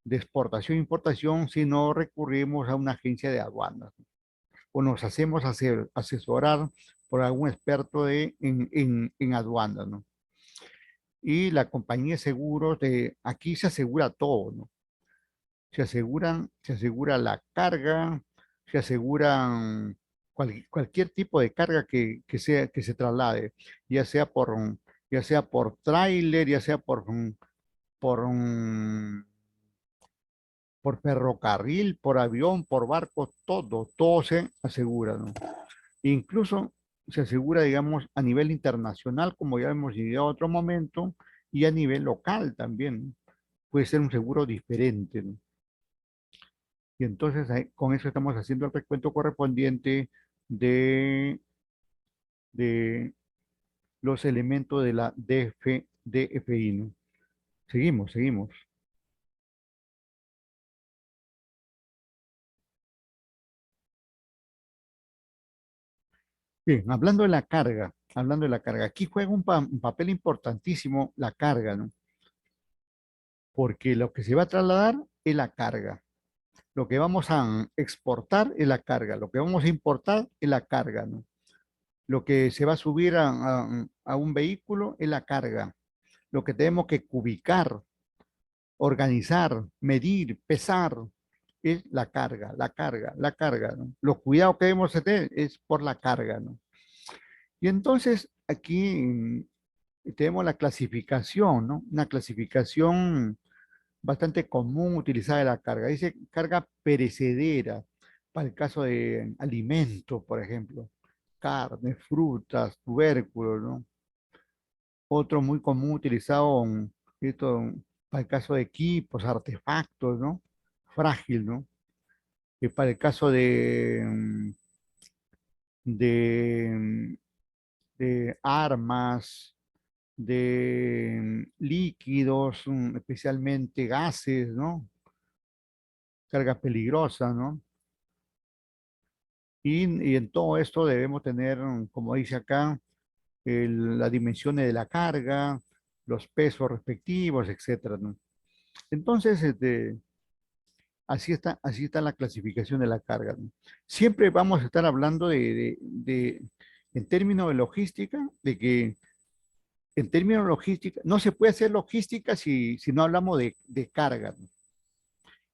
S1: de exportación e importación si no recurrimos a una agencia de aduanas o nos hacemos asesorar por algún experto en aduanas, ¿no? Y la compañía de seguros, aquí se asegura todo, ¿no? Se asegura la carga, se aseguran cualquier tipo de carga que se traslade, ya sea ya sea por tráiler, ya sea por, por ferrocarril, por avión, por barco, todo se asegura, ¿no? Incluso se asegura, digamos, a nivel internacional, como ya hemos llegado a otro momento, y a nivel local también, ¿no? Puede ser un seguro diferente, ¿no? Y entonces con eso estamos haciendo el recuento correspondiente de, de los elementos de la DFI, ¿no? Seguimos. Bien, hablando de la carga, aquí juega un papel importantísimo la carga, ¿no? Porque lo que se va a trasladar es la carga. Lo que vamos a exportar es la carga. Lo que vamos a importar es la carga, ¿no? Lo que se va a subir a un vehículo es la carga. lo que tenemos que cubicar, organizar, medir, pesar, es la carga, la carga, ¿no? Los cuidados que debemos tener es por la carga, ¿no? Y entonces aquí tenemos la clasificación, ¿no? Una clasificación bastante común utilizada de la carga. Dice carga perecedera, para el caso de alimentos, por ejemplo, carne, frutas, tubérculos, ¿no? Otro muy común utilizado esto, para el caso de equipos, artefactos, ¿no? Frágil, ¿no? Y para el caso de, de armas, de líquidos, especialmente gases, ¿no? Carga peligrosa, ¿no? Y en todo esto debemos tener, como dice acá, las dimensiones de la carga, los pesos respectivos, etcétera, ¿no? Entonces, así está la clasificación de la carga, ¿no? Siempre vamos a estar hablando en términos de logística, de que en términos de logística, no se puede hacer logística si no hablamos de carga, ¿no?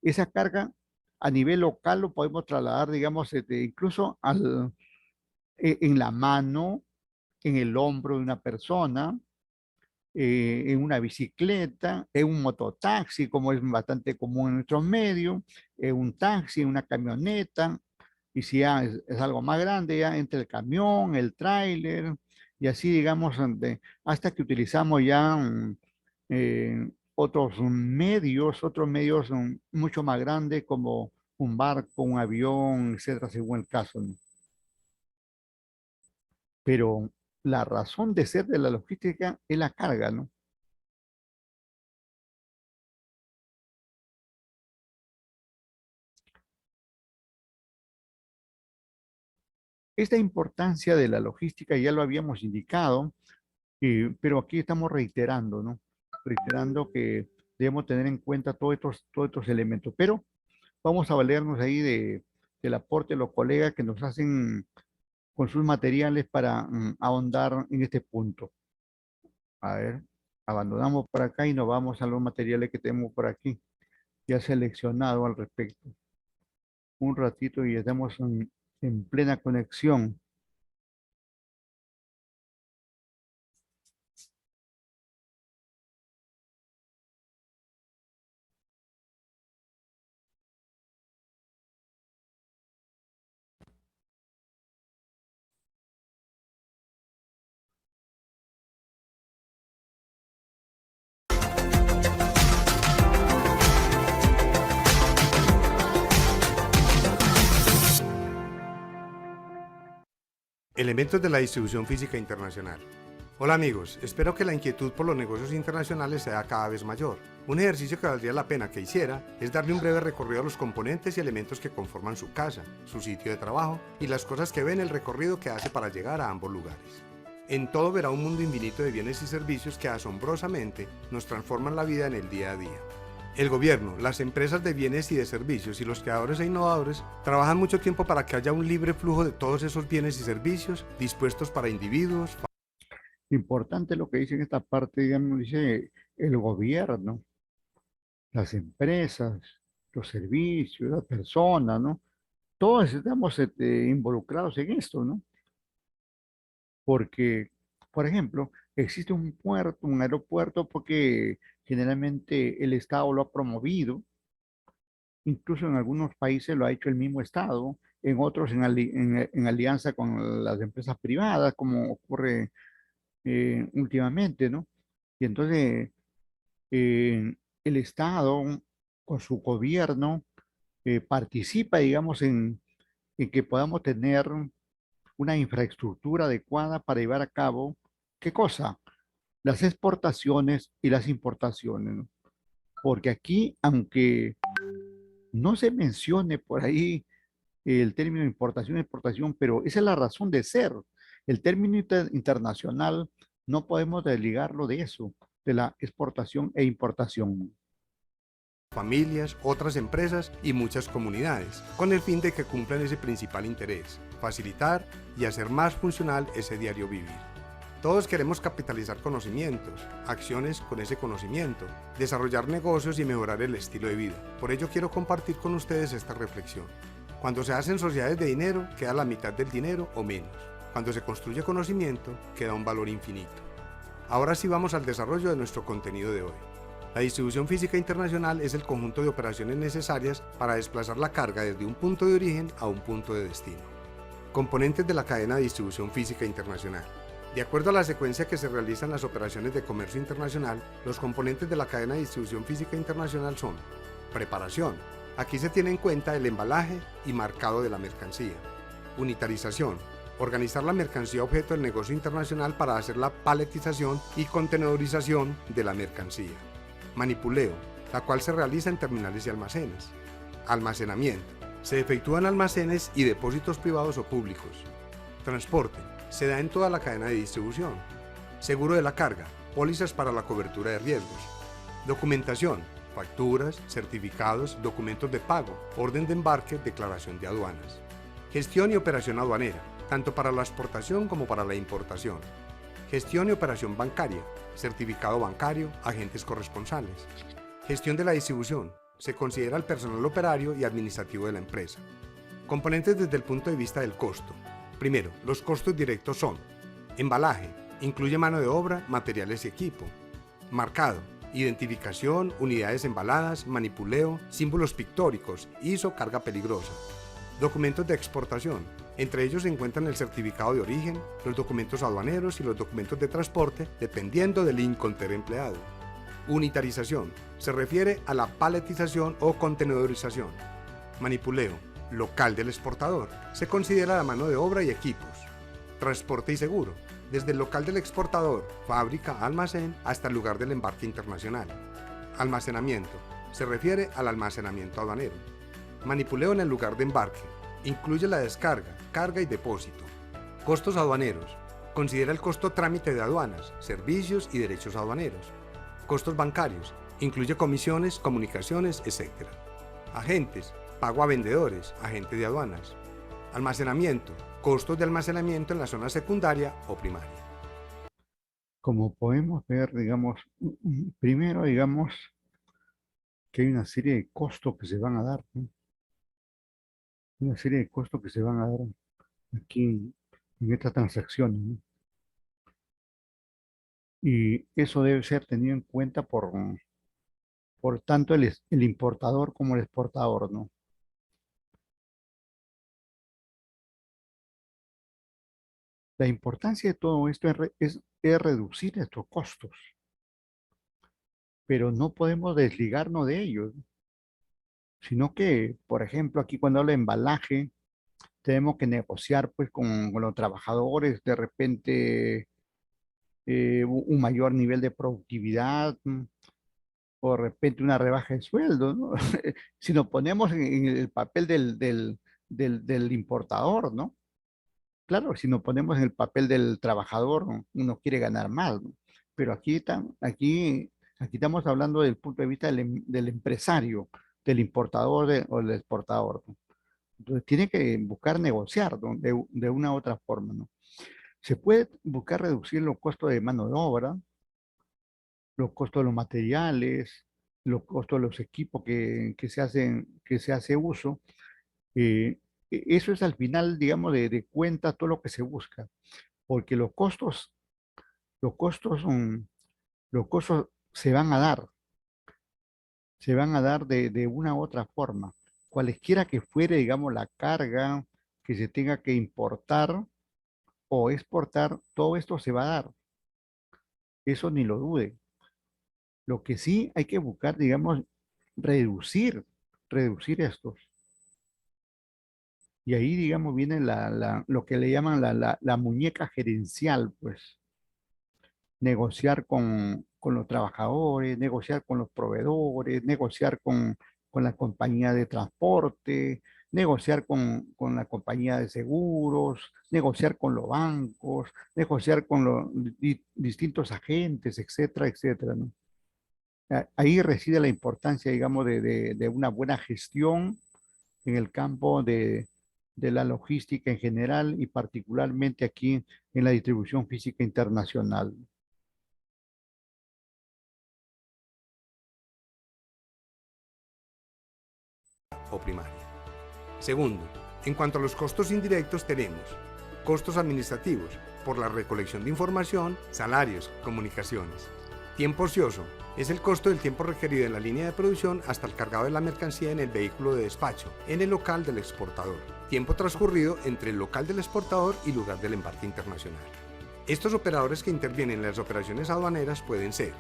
S1: Esa carga a nivel local lo podemos trasladar, digamos, incluso en la mano, en el hombro de una persona, en una bicicleta, en un mototaxi, como es bastante común en nuestros medios, en un taxi, en una camioneta, y si ya es algo más grande, ya entre el camión, el tráiler, y así, digamos, hasta que utilizamos ya otros medios mucho más grandes como un barco, un avión, etcétera, según el caso, ¿no? Pero la razón de ser de la logística es la carga, ¿no? Esta importancia de la logística ya lo habíamos indicado, pero aquí estamos reiterando, ¿no? Reiterando que debemos tener en cuenta todos estos elementos, pero vamos a valernos ahí del aporte de los colegas que nos hacen con sus materiales para ahondar en este punto. A ver, abandonamos por acá y nos vamos a los materiales que tenemos por aquí, ya seleccionado al respecto. Un ratito y estamos en plena conexión.
S6: Elementos de la distribución física internacional. Hola amigos, espero que la inquietud por los negocios internacionales sea cada vez mayor. Un ejercicio que valdría la pena que hiciera es darle un breve recorrido a los componentes y elementos que conforman su casa, su sitio de trabajo y las cosas que ve en el recorrido que hace para llegar a ambos lugares. En todo verá un mundo infinito de bienes y servicios que asombrosamente nos transforman la vida en el día a día. El gobierno, las empresas de bienes y de servicios y los creadores e innovadores trabajan mucho tiempo para que haya un libre flujo de todos esos bienes y servicios dispuestos para individuos.
S1: Importante lo que dice en esta parte, digamos, dice el gobierno, las empresas, los servicios, las personas, ¿no? Todos estamos involucrados en esto, ¿no? Porque, por ejemplo, existe un puerto, un aeropuerto, porque generalmente el Estado lo ha promovido, incluso en algunos países lo ha hecho el mismo Estado, en otros en alianza con las empresas privadas, como ocurre últimamente, ¿no? Y entonces el Estado, con su gobierno, participa, digamos, en que podamos tener una infraestructura adecuada para llevar a cabo, ¿qué cosa? Las exportaciones y las importaciones, ¿no? Porque aquí, aunque no se mencione por ahí el término importación y exportación, pero esa es la razón de ser. El término internacional no podemos desligarlo de eso, de la exportación e importación.
S6: Familias, otras empresas y muchas comunidades, con el fin de que cumplan ese principal interés, facilitar y hacer más funcional ese diario vivir. Todos queremos capitalizar conocimientos, acciones con ese conocimiento, desarrollar negocios y mejorar el estilo de vida. Por ello quiero compartir con ustedes esta reflexión. Cuando se hacen sociedades de dinero, queda la mitad del dinero o menos. Cuando se construye conocimiento, queda un valor infinito. Ahora sí vamos al desarrollo de nuestro contenido de hoy. La distribución física internacional es el conjunto de operaciones necesarias para desplazar la carga desde un punto de origen a un punto de destino. Componentes de la cadena de distribución física internacional. De acuerdo a la secuencia que se realizan las operaciones de comercio internacional, los componentes de la cadena de distribución física internacional son: preparación. Aquí se tiene en cuenta el embalaje y marcado de la mercancía. Unitarización. Organizar la mercancía objeto del negocio internacional para hacer la paletización y contenedorización de la mercancía. Manipuleo, la cual se realiza en terminales y almacenes. Almacenamiento. Se efectúa en almacenes y depósitos privados o públicos. Transporte. Se da en toda la cadena de distribución. Seguro de la carga. Pólizas para la cobertura de riesgos. Documentación. Facturas, certificados, documentos de pago, orden de embarque, declaración de aduanas. Gestión y operación aduanera, tanto para la exportación como para la importación. Gestión y operación bancaria, certificado bancario, agentes corresponsales. Gestión de la distribución, se considera el personal operario y administrativo de la empresa. Componentes desde el punto de vista del costo. Primero, los costos directos son: embalaje, incluye mano de obra, materiales y equipo. Marcado, identificación, unidades embaladas, manipuleo, símbolos pictóricos, ISO, carga peligrosa. Documentos de exportación, entre ellos se encuentran el certificado de origen, los documentos aduaneros y los documentos de transporte, dependiendo del incoterm empleado. Unitarización, se refiere a la paletización o contenedorización. Manipuleo, local del exportador, se considera la mano de obra y equipos. Transporte y seguro, desde el local del exportador, fábrica, almacén, hasta el lugar del embarque internacional. Almacenamiento, se refiere al almacenamiento aduanero. Manipuleo en el lugar de embarque, incluye la descarga, carga y depósito. Costos aduaneros, considera el costo trámite de aduanas, servicios y derechos aduaneros. Costos bancarios, incluye comisiones, comunicaciones, etc. Agentes, pago a vendedores, agente de aduanas. Almacenamiento, costos de almacenamiento en la zona secundaria o primaria.
S1: Como podemos ver, digamos, primero, digamos, que hay una serie de costos que se van a dar, ¿no? Una serie de costos que se van a dar aquí en estas transacciones, ¿no? Y eso debe ser tenido en cuenta por tanto el importador como el exportador, ¿no? La importancia de todo esto es reducir estos costos, pero no podemos desligarnos de ellos, sino que, por ejemplo, aquí cuando habla de embalaje, tenemos que negociar pues con los trabajadores, de repente un mayor nivel de productividad, o de repente una rebaja de sueldo, ¿no? Si nos ponemos en el papel del importador, ¿no? Claro, si nos ponemos en el papel del trabajador, ¿no? Uno quiere ganar más, ¿no? Pero aquí estamos hablando del punto de vista del empresario, del importador o del exportador, ¿no? Entonces tiene que buscar negociar, ¿no? De una u otra forma, ¿no? Se puede buscar reducir los costos de mano de obra, los costos de los materiales, los costos de los equipos que se hace uso. eh, Eso es al final, digamos, de cuenta todo lo que se busca, porque los costos son, los costos se van a dar de una u otra forma. Cualesquiera que fuere, digamos, la carga que se tenga que importar o exportar, todo esto se va a dar. Eso ni lo dude. Lo que sí hay que buscar, digamos, reducir, reducir estos. Y ahí, digamos, viene lo que le llaman la muñeca gerencial, pues. Negociar con los trabajadores, negociar con los proveedores, negociar con la compañía de transporte, negociar con la compañía de seguros, negociar con los bancos, negociar con los distintos agentes, etcétera, etcétera, ¿no? Ahí reside la importancia, digamos, de una buena gestión en el campo de la logística en general y particularmente aquí en la distribución física internacional.
S6: O primaria. Segundo, en cuanto a los costos indirectos tenemos costos administrativos por la recolección de información, salarios, comunicaciones. Tiempo ocioso es el costo del tiempo requerido en la línea de producción hasta el cargado de la mercancía en el vehículo de despacho, en el local del exportador. Tiempo transcurrido entre el local del exportador y lugar del embarque internacional. Estos operadores que intervienen en las operaciones aduaneras pueden ser,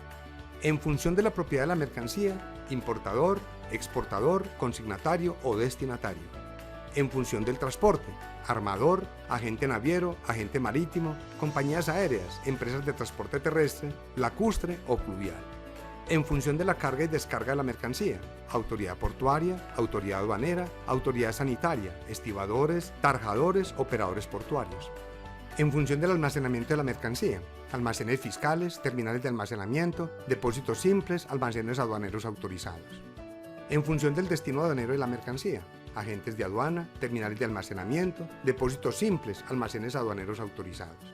S6: en función de la propiedad de la mercancía, importador, exportador, consignatario o destinatario. En función del transporte, armador, agente naviero, agente marítimo, compañías aéreas, empresas de transporte terrestre, lacustre o fluvial. En función de la carga y descarga de la mercancía, autoridad portuaria, autoridad aduanera, autoridad sanitaria, estibadores, tarjadores, operadores portuarios. En función del almacenamiento de la mercancía, almacenes fiscales, terminales de almacenamiento, depósitos simples, almacenes aduaneros autorizados. En función del destino aduanero de la mercancía, agentes de aduana, terminales de almacenamiento, depósitos simples, almacenes aduaneros autorizados.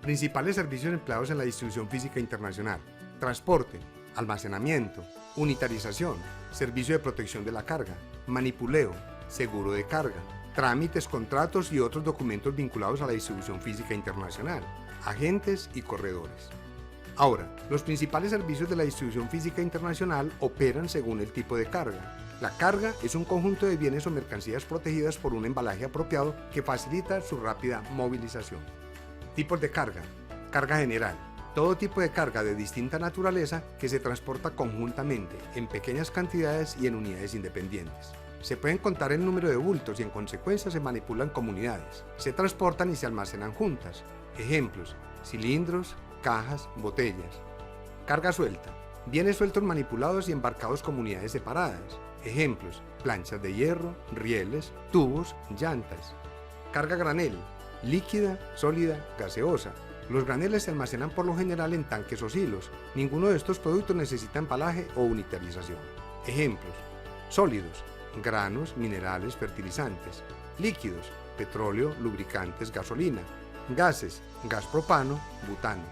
S6: Principales servicios empleados en la distribución física internacional: transporte, almacenamiento, unitarización, servicio de protección de la carga, manipuleo, seguro de carga, trámites, contratos y otros documentos vinculados a la distribución física internacional, agentes y corredores. Ahora, los principales servicios de la distribución física internacional operan según el tipo de carga. La carga es un conjunto de bienes o mercancías protegidas por un embalaje apropiado que facilita su rápida movilización. Tipos de carga. Carga general. Todo tipo de carga de distinta naturaleza que se transporta conjuntamente, en pequeñas cantidades y en unidades independientes. Se pueden contar el número de bultos y en consecuencia se manipulan como unidades. Se transportan y se almacenan juntas. Ejemplos: cilindros, cajas, botellas. Carga suelta. Bienes sueltos manipulados y embarcados como unidades separadas. Ejemplos: planchas de hierro, rieles, tubos, llantas. Carga granel. Líquida, sólida, gaseosa. Los graneles se almacenan por lo general en tanques o silos. Ninguno de estos productos necesita embalaje o unitarización. Ejemplos: sólidos, granos, minerales, fertilizantes. Líquidos: petróleo, lubricantes, gasolina. Gases: gas propano, butano.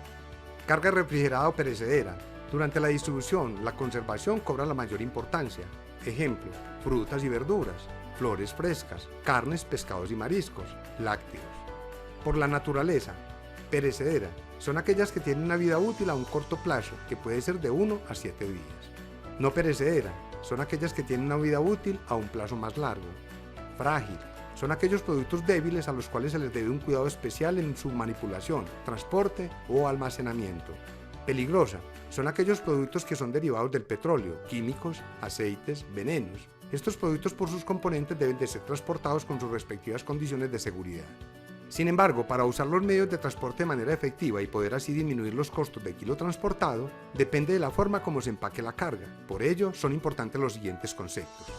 S6: Carga refrigerada o perecedera. Durante la distribución, la conservación cobra la mayor importancia. Ejemplo: frutas y verduras, flores frescas, carnes, pescados y mariscos, lácteos. Por la naturaleza, perecedera son aquellas que tienen una vida útil a un corto plazo, que puede ser de 1 a 7 días. No perecedera son aquellas que tienen una vida útil a un plazo más largo. Frágil son aquellos productos débiles a los cuales se les debe un cuidado especial en su manipulación, transporte o almacenamiento. Peligrosa son aquellos productos que son derivados del petróleo, químicos, aceites, venenos. Estos productos por sus componentes deben de ser transportados con sus respectivas condiciones de seguridad. Sin embargo, para usar los medios de transporte de manera efectiva y poder así disminuir los costos de kilo transportado, depende de la forma como se empaque la carga. Por ello, son importantes los siguientes conceptos.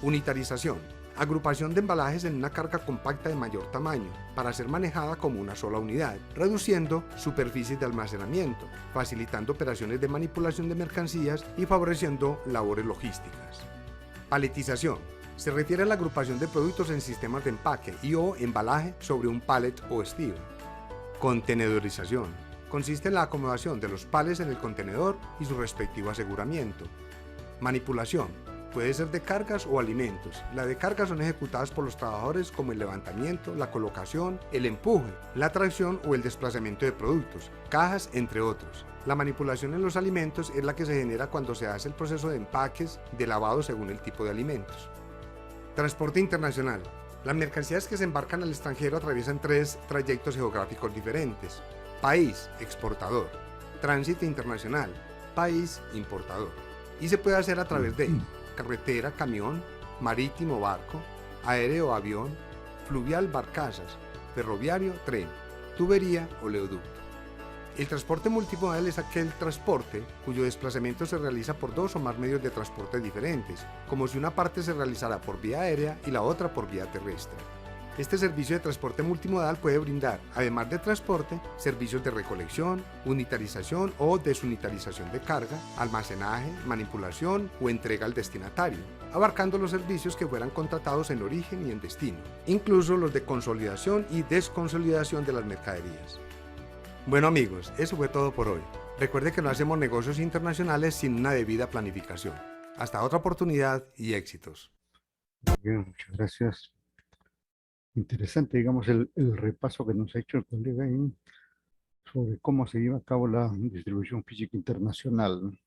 S6: Unitarización. Agrupación de embalajes en una carga compacta de mayor tamaño, para ser manejada como una sola unidad, reduciendo superficies de almacenamiento, facilitando operaciones de manipulación de mercancías y favoreciendo labores logísticas. Paletización. Se refiere a la agrupación de productos en sistemas de empaque y o embalaje sobre un pallet o estilo. Contenedorización. Consiste en la acomodación de los palets en el contenedor y su respectivo aseguramiento. Manipulación. Puede ser de cargas o alimentos. Las de cargas son ejecutadas por los trabajadores, como el levantamiento, la colocación, el empuje, la tracción o el desplazamiento de productos, cajas, entre otros. La manipulación en los alimentos es la que se genera cuando se hace el proceso de empaques, de lavado según el tipo de alimentos. Transporte internacional. Las mercancías que se embarcan al extranjero atraviesan 3 trayectos geográficos diferentes. País, exportador. Tránsito internacional. País, importador. Y se puede hacer a través de carretera, camión, marítimo, barco, aéreo, avión, fluvial, barcazas, ferroviario, tren, tubería, oleoducto. El transporte multimodal es aquel transporte cuyo desplazamiento se realiza por 2 o más medios de transporte diferentes, como si una parte se realizara por vía aérea y la otra por vía terrestre. Este servicio de transporte multimodal puede brindar, además de transporte, servicios de recolección, unitarización o desunitarización de carga, almacenaje, manipulación o entrega al destinatario, abarcando los servicios que fueran contratados en origen y en destino, incluso los de consolidación y desconsolidación de las mercaderías. Bueno amigos, eso fue todo por hoy. Recuerde que no hacemos negocios internacionales sin una debida planificación. Hasta otra oportunidad y éxitos.
S1: Bien, muchas gracias. Interesante, digamos, el repaso que nos ha hecho el colega ahí sobre cómo se lleva a cabo la distribución física internacional, ¿no?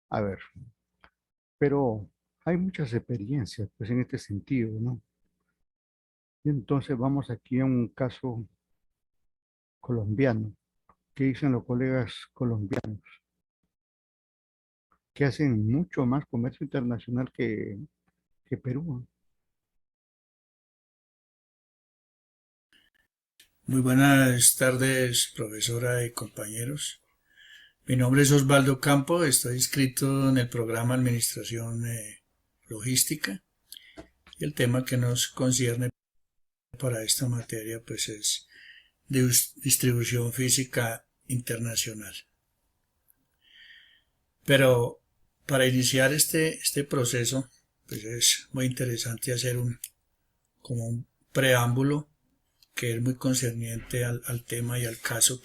S1: A ver, pero hay muchas experiencias pues, en este sentido, ¿no? Y entonces vamos aquí a un caso colombiano. ¿Qué dicen los colegas colombianos? Que hacen mucho más comercio internacional que Perú, ¿no?
S3: Muy buenas tardes, profesora y compañeros. Mi nombre es Osvaldo Campo, estoy inscrito en el programa Administración Logística y el tema que nos concierne para esta materia pues es distribución física internacional. Pero para iniciar este proceso pues es muy interesante hacer como un preámbulo que es muy concerniente al tema y al caso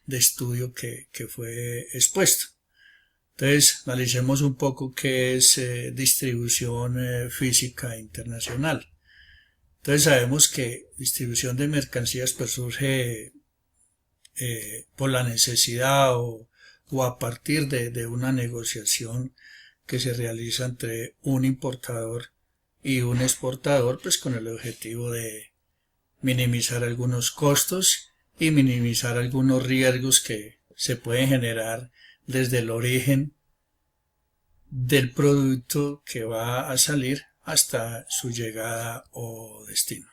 S3: de estudio que fue expuesto. Entonces, analicemos un poco qué es distribución física internacional. Entonces, sabemos que distribución de mercancías pues surge por la necesidad o a partir de una negociación que se realiza entre un importador y un exportador, pues con el objetivo de minimizar algunos costos y minimizar algunos riesgos que se pueden generar desde el origen del producto que va a salir hasta su llegada o destino.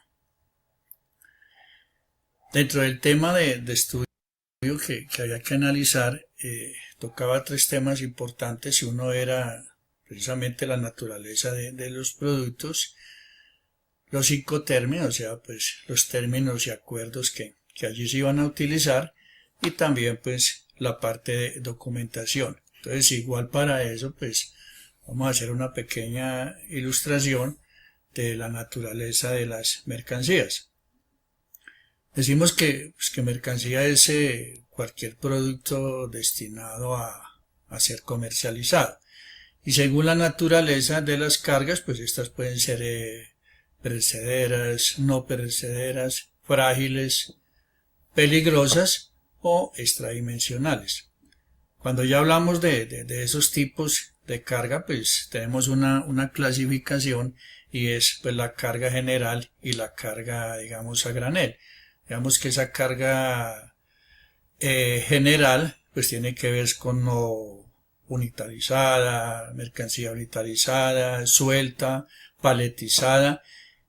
S3: Dentro del tema de estudio que había que analizar, tocaba tres temas importantes y uno era precisamente la naturaleza de los productos, los 5 términos, o sea, pues los términos y acuerdos que allí se iban a utilizar y también pues la parte de documentación. Entonces igual para eso pues vamos a hacer una pequeña ilustración de la naturaleza de las mercancías. Decimos que mercancía es cualquier producto destinado a ser comercializado y según la naturaleza de las cargas pues estas pueden ser perecederas, no perecederas, frágiles, peligrosas o extradimensionales. Cuando ya hablamos de esos tipos de carga, pues tenemos una clasificación y es pues la carga general y la carga, digamos, a granel. Digamos que esa carga general pues tiene que ver con no unitarizada, mercancía unitarizada, suelta, paletizada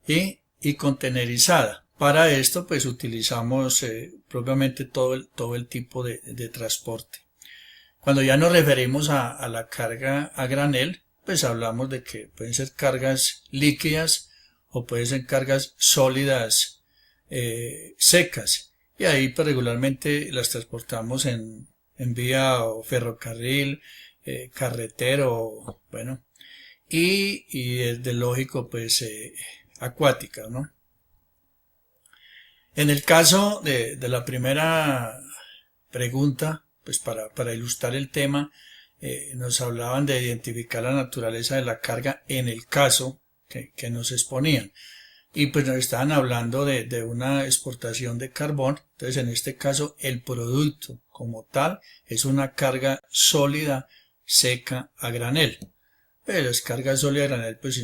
S3: y contenerizada. Para esto pues utilizamos propiamente todo el tipo de transporte. Cuando ya nos referimos a la carga a granel, pues hablamos de que pueden ser cargas líquidas o pueden ser cargas sólidas secas. Y ahí pues regularmente las transportamos en vía o ferrocarril, carretero, bueno, y de lógico pues acuática, ¿no? En el caso de la primera pregunta, pues para ilustrar el tema, nos hablaban de identificar la naturaleza de la carga en el caso que nos exponían. Y pues nos estaban hablando de una exportación de carbón. Entonces en este caso el producto como tal es una carga sólida seca a granel. Las cargas sólidas a granel pues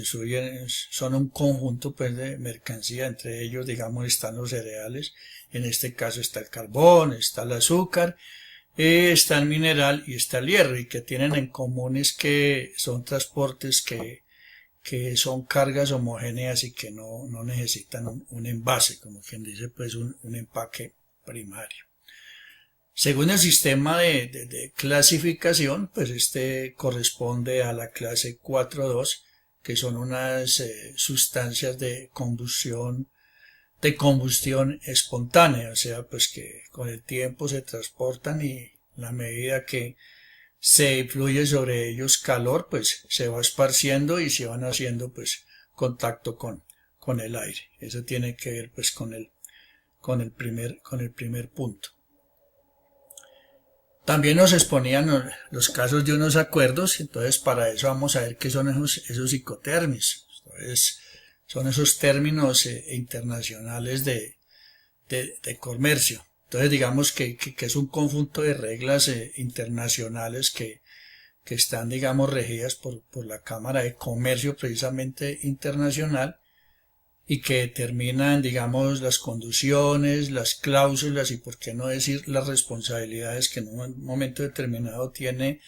S3: son un conjunto pues de mercancía, entre ellos digamos están los cereales, en este caso está el carbón, está el azúcar, está el mineral y está el hierro, y que tienen en común es que son transportes que que son cargas homogéneas y que no necesitan un envase, como quien dice, pues un empaque primario. Según el sistema de clasificación, pues este corresponde a la clase 4.2, que son unas sustancias de combustión espontánea, o sea, pues que con el tiempo se transportan y la medida que se influye sobre ellos calor, pues se va esparciendo y se van haciendo pues contacto con el aire. Eso tiene que ver pues con el primer punto. También nos exponían los casos de unos acuerdos, entonces para eso vamos a ver qué son esos psicotérmicos. Entonces, son esos términos internacionales de comercio. Entonces digamos que es un conjunto de reglas internacionales que están, digamos, regidas por la Cámara de Comercio precisamente internacional y que determinan, digamos, las condiciones, las cláusulas y, por qué no decir, las responsabilidades que en un momento determinado tiene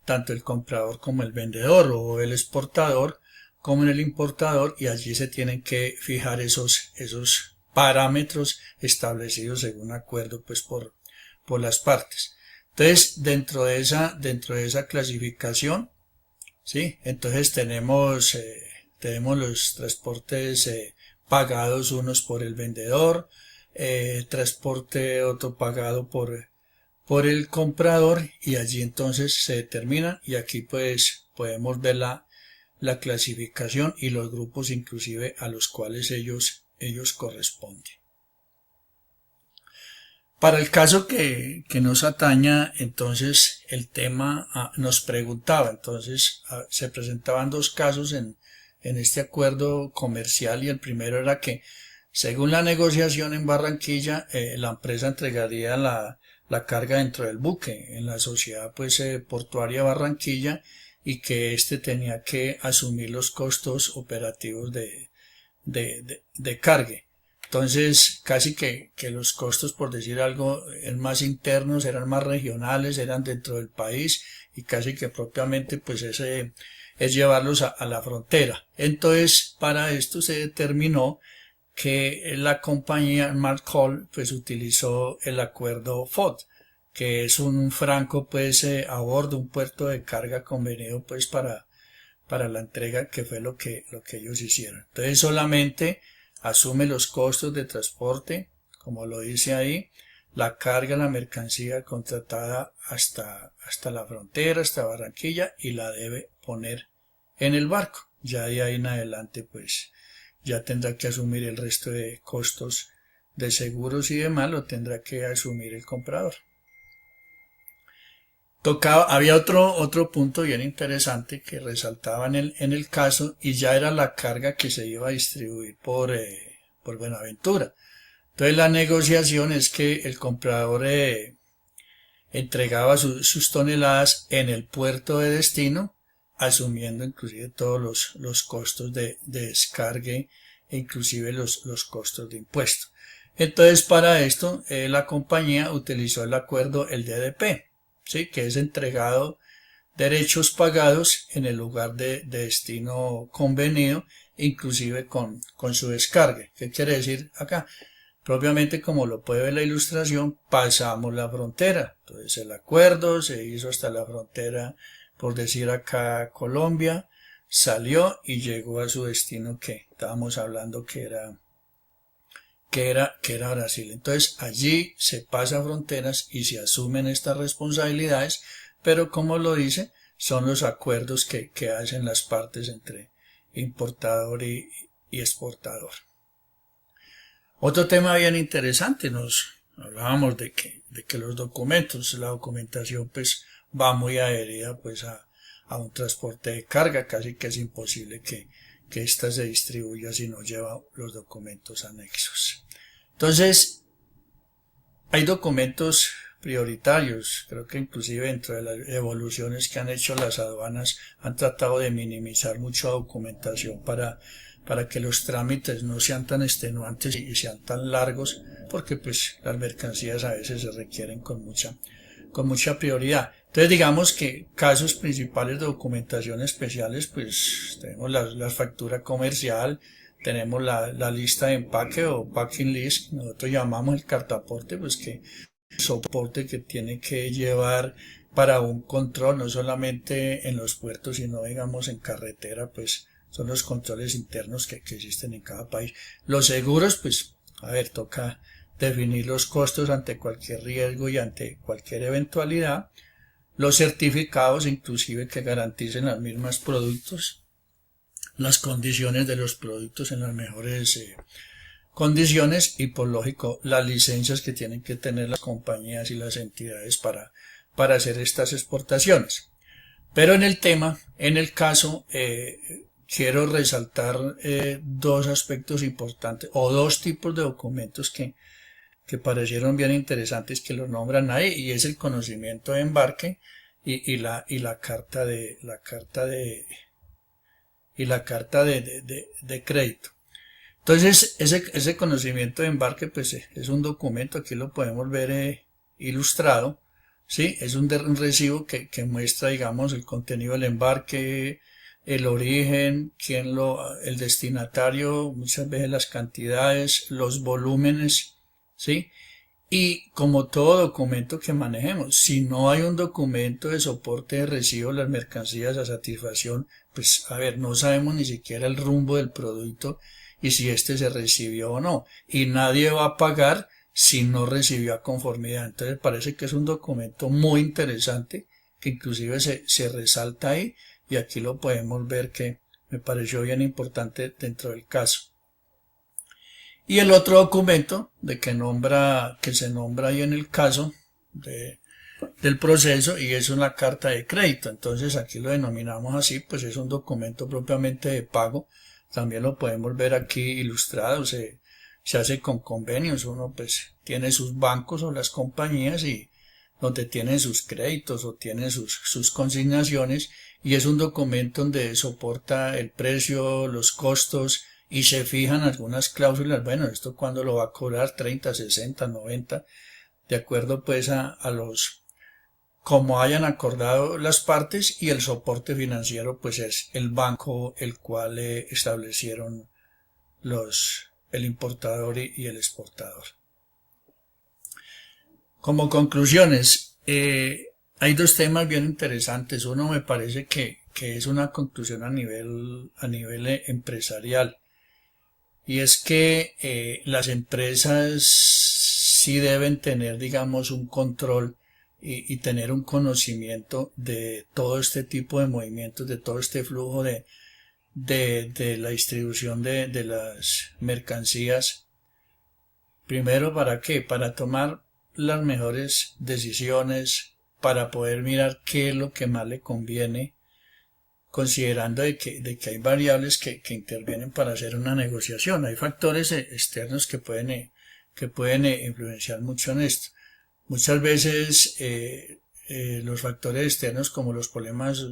S3: tanto el comprador como el vendedor o el exportador como en el importador, y allí se tienen que fijar esos parámetros establecidos según acuerdo pues por las partes. Entonces, dentro de esa clasificación, ¿sí? Entonces tenemos los transportes pagados unos por el vendedor, transporte otro pagado por el comprador, y allí entonces se determina, y aquí pues podemos ver la clasificación y los grupos inclusive a los cuales ellos corresponden. Para el caso que nos ataña, entonces el tema nos preguntaba, entonces se presentaban dos casos en este acuerdo comercial, y el primero era que según la negociación en Barranquilla, la empresa entregaría la carga dentro del buque en la sociedad pues portuaria Barranquilla, y que éste tenía que asumir los costos operativos de cargue. Entonces, casi que los costos, por decir algo, eran más internos, eran más regionales, eran dentro del país, y casi que propiamente pues ese es llevarlos a la frontera. Entonces, para esto se determinó que la compañía MarCol pues utilizó el acuerdo FOD, que es un franco pues a bordo, un puerto de carga convenido pues para la entrega, que fue lo que ellos hicieron. Entonces solamente asume los costos de transporte, como lo dice ahí, la carga, la mercancía contratada hasta la frontera, hasta Barranquilla, y la debe poner en el barco. Ya de ahí en adelante pues ya tendrá que asumir el resto de costos de seguros y demás, lo tendrá que asumir el comprador. Había otro punto bien interesante que resaltaba en el caso, y ya era la carga que se iba a distribuir por Buenaventura. Entonces la negociación es que el comprador entregaba sus toneladas en el puerto de destino, asumiendo inclusive todos los costos de descargue e inclusive los costos de impuesto. Entonces para esto la compañía utilizó el acuerdo, el DDP, ¿sí? Que es entregado derechos pagados en el lugar de destino convenido, inclusive con su descargue. ¿Qué quiere decir acá? Propiamente, como lo puede ver la ilustración, pasamos la frontera. Entonces el acuerdo se hizo hasta la frontera, por decir acá Colombia, salió y llegó a su destino, que estábamos hablando que era Brasil. Entonces allí se pasa fronteras y se asumen estas responsabilidades, pero como lo dice, son los acuerdos que hacen las partes entre importador y exportador. Otro tema bien interesante, nos hablábamos de que los documentos, la documentación pues va muy adherida pues a un transporte de carga, casi que es imposible que ésta se distribuya si no lleva los documentos anexos. Entonces, hay documentos prioritarios. Creo que inclusive dentro de las evoluciones que han hecho las aduanas han tratado de minimizar mucha documentación para que los trámites no sean tan extenuantes y sean tan largos, porque pues las mercancías a veces se requieren con mucha prioridad. Entonces digamos que casos principales de documentación especiales, pues tenemos la factura comercial, tenemos la lista de empaque o packing list, nosotros llamamos el cartaporte, pues que soporte que tiene que llevar para un control, no solamente en los puertos, sino digamos en carretera, pues son los controles internos que existen en cada país. Los seguros, pues, a ver, toca definir los costos ante cualquier riesgo y ante cualquier eventualidad. Los certificados, inclusive, que garanticen los mismos productos, las condiciones de los productos en las mejores condiciones y, por lógico, las licencias que tienen que tener las compañías y las entidades para hacer estas exportaciones. Pero en el caso, quiero resaltar dos aspectos importantes o dos tipos de documentos que parecieron bien interesantes que lo nombran ahí, y es el conocimiento de embarque y la carta de crédito. Entonces, ese conocimiento de embarque, pues es un documento, aquí lo podemos ver ilustrado, ¿sí? Es un recibo que muestra, digamos, el contenido del embarque, el origen, el destinatario, muchas veces las cantidades, los volúmenes, ¿sí? Y como todo documento que manejemos, si no hay un documento de soporte de recibo de las mercancías a satisfacción, pues a ver, no sabemos ni siquiera el rumbo del producto y si éste se recibió o no. Y nadie va a pagar si no recibió a conformidad. Entonces parece que es un documento muy interesante que inclusive se resalta ahí, y aquí lo podemos ver, que me pareció bien importante dentro del caso. Y el otro documento que se nombra ahí en el caso del proceso, y es una carta de crédito. Entonces aquí lo denominamos así, pues es un documento propiamente de pago. También lo podemos ver aquí ilustrado, se hace con convenios, uno pues tiene sus bancos o las compañías y donde tienen sus créditos o tienen sus consignaciones, y es un documento donde soporta el precio, los costos, y se fijan algunas cláusulas. Bueno, esto cuándo lo va a cobrar, 30, 60, 90, de acuerdo pues a los como hayan acordado las partes, y el soporte financiero pues es el banco el cual establecieron el importador y el exportador. Como conclusiones, hay dos temas bien interesantes. Uno me parece que es una conclusión a nivel empresarial, y es que las empresas sí deben tener, digamos, un control y tener un conocimiento de todo este tipo de movimientos, de todo este flujo de la distribución de las mercancías. Primero, ¿para qué? Para tomar las mejores decisiones, para poder mirar qué es lo que más le conviene, considerando de que hay variables que intervienen para hacer una negociación. Hay factores externos que pueden influenciar mucho en esto. Muchas veces los factores externos, como los problemas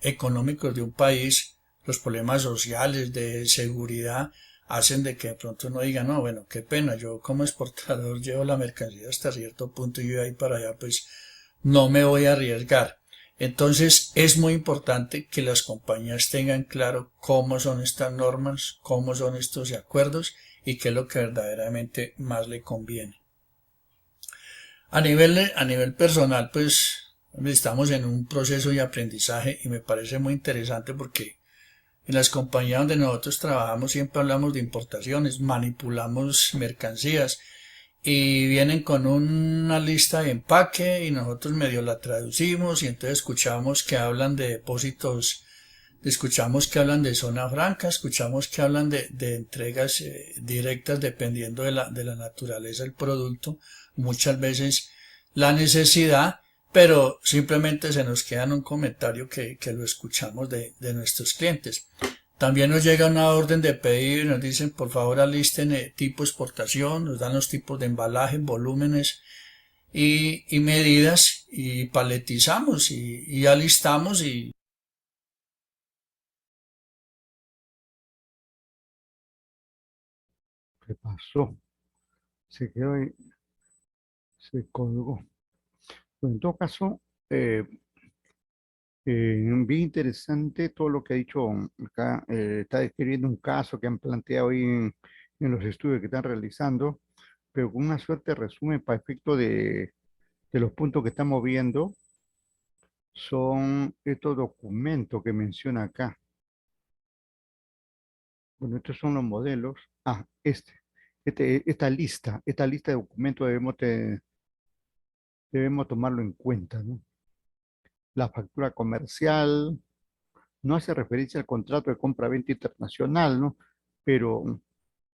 S3: económicos de un país, los problemas sociales, de seguridad, hacen de que de pronto uno diga, no, bueno, qué pena, yo como exportador llevo la mercancía hasta cierto punto y yo de ahí para allá pues no me voy a arriesgar. Entonces es muy importante que las compañías tengan claro cómo son estas normas, cómo son estos acuerdos y qué es lo que verdaderamente más le conviene. A nivel personal, pues estamos en un proceso de aprendizaje y me parece muy interesante porque en las compañías donde nosotros trabajamos siempre hablamos de importaciones, manipulamos mercancías y vienen con una lista de empaque y nosotros medio la traducimos, y entonces escuchamos que hablan de depósitos, escuchamos que hablan de zona franca, escuchamos que hablan de entregas directas dependiendo de la naturaleza del producto, muchas veces la necesidad, pero simplemente se nos queda en un comentario que lo escuchamos de nuestros clientes. También nos llega una orden de pedido y nos dicen, por favor alisten tipo exportación, nos dan los tipos de embalaje, volúmenes y medidas, y paletizamos y alistamos y
S1: ¿Qué pasó? Se quedó ahí, se colgó. Pues en todo caso, eh, bien interesante todo lo que ha dicho acá. Está describiendo un caso que han planteado ahí en los estudios que están realizando, pero con una suerte de resumen para efecto de los puntos que estamos viendo, son estos documentos que menciona acá. Bueno, estos son los modelos. Ah, esta lista de documentos debemos tomarlo en cuenta, ¿no? La factura comercial no hace referencia al contrato de compra-venta internacional, ¿no? Pero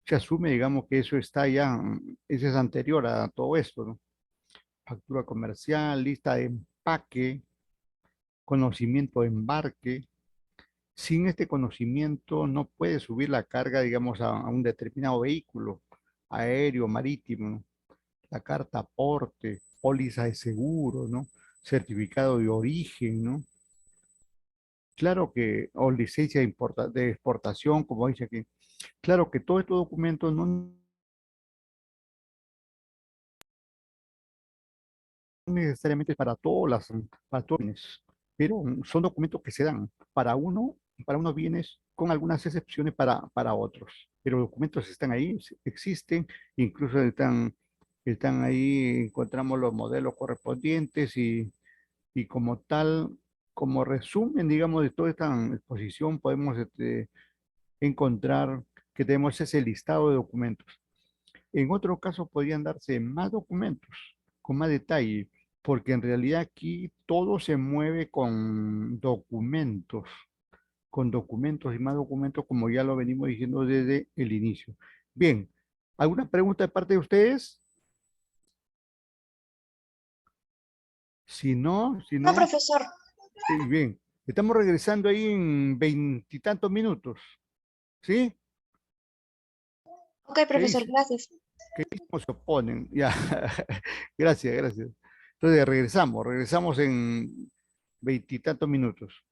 S1: se asume, digamos, que eso está ya, ese es anterior a todo esto, ¿no? Factura comercial, lista de empaque, conocimiento de embarque. Sin este conocimiento no puede subir la carga, digamos, a un determinado vehículo, aéreo, marítimo, ¿no? La carta aporte, póliza de seguro, ¿no? Certificado de origen, ¿no? Claro que, o licencia de exportación, como dice aquí. Claro que todos estos documentos no necesariamente para para todos los bienes, pero son documentos que se dan para unos bienes con algunas excepciones para otros. Pero los documentos están ahí, existen, incluso están ahí, encontramos los modelos correspondientes y como tal, como resumen, digamos, de toda esta exposición, podemos encontrar que tenemos ese listado de documentos. En otro caso podrían darse más documentos, con más detalle, porque en realidad aquí todo se mueve con documentos y más documentos, como ya lo venimos diciendo desde el inicio. Bien, ¿alguna pregunta de parte de ustedes? Si
S2: No,
S1: no,
S2: profesor.
S1: bien, estamos regresando ahí en veintitantos minutos, ¿sí?
S2: Ok,
S1: ¿Qué
S2: profesor,
S1: dice?
S2: gracias.
S1: ¿Cómo se oponen? Ya, gracias, gracias. Entonces regresamos en veintitantos minutos.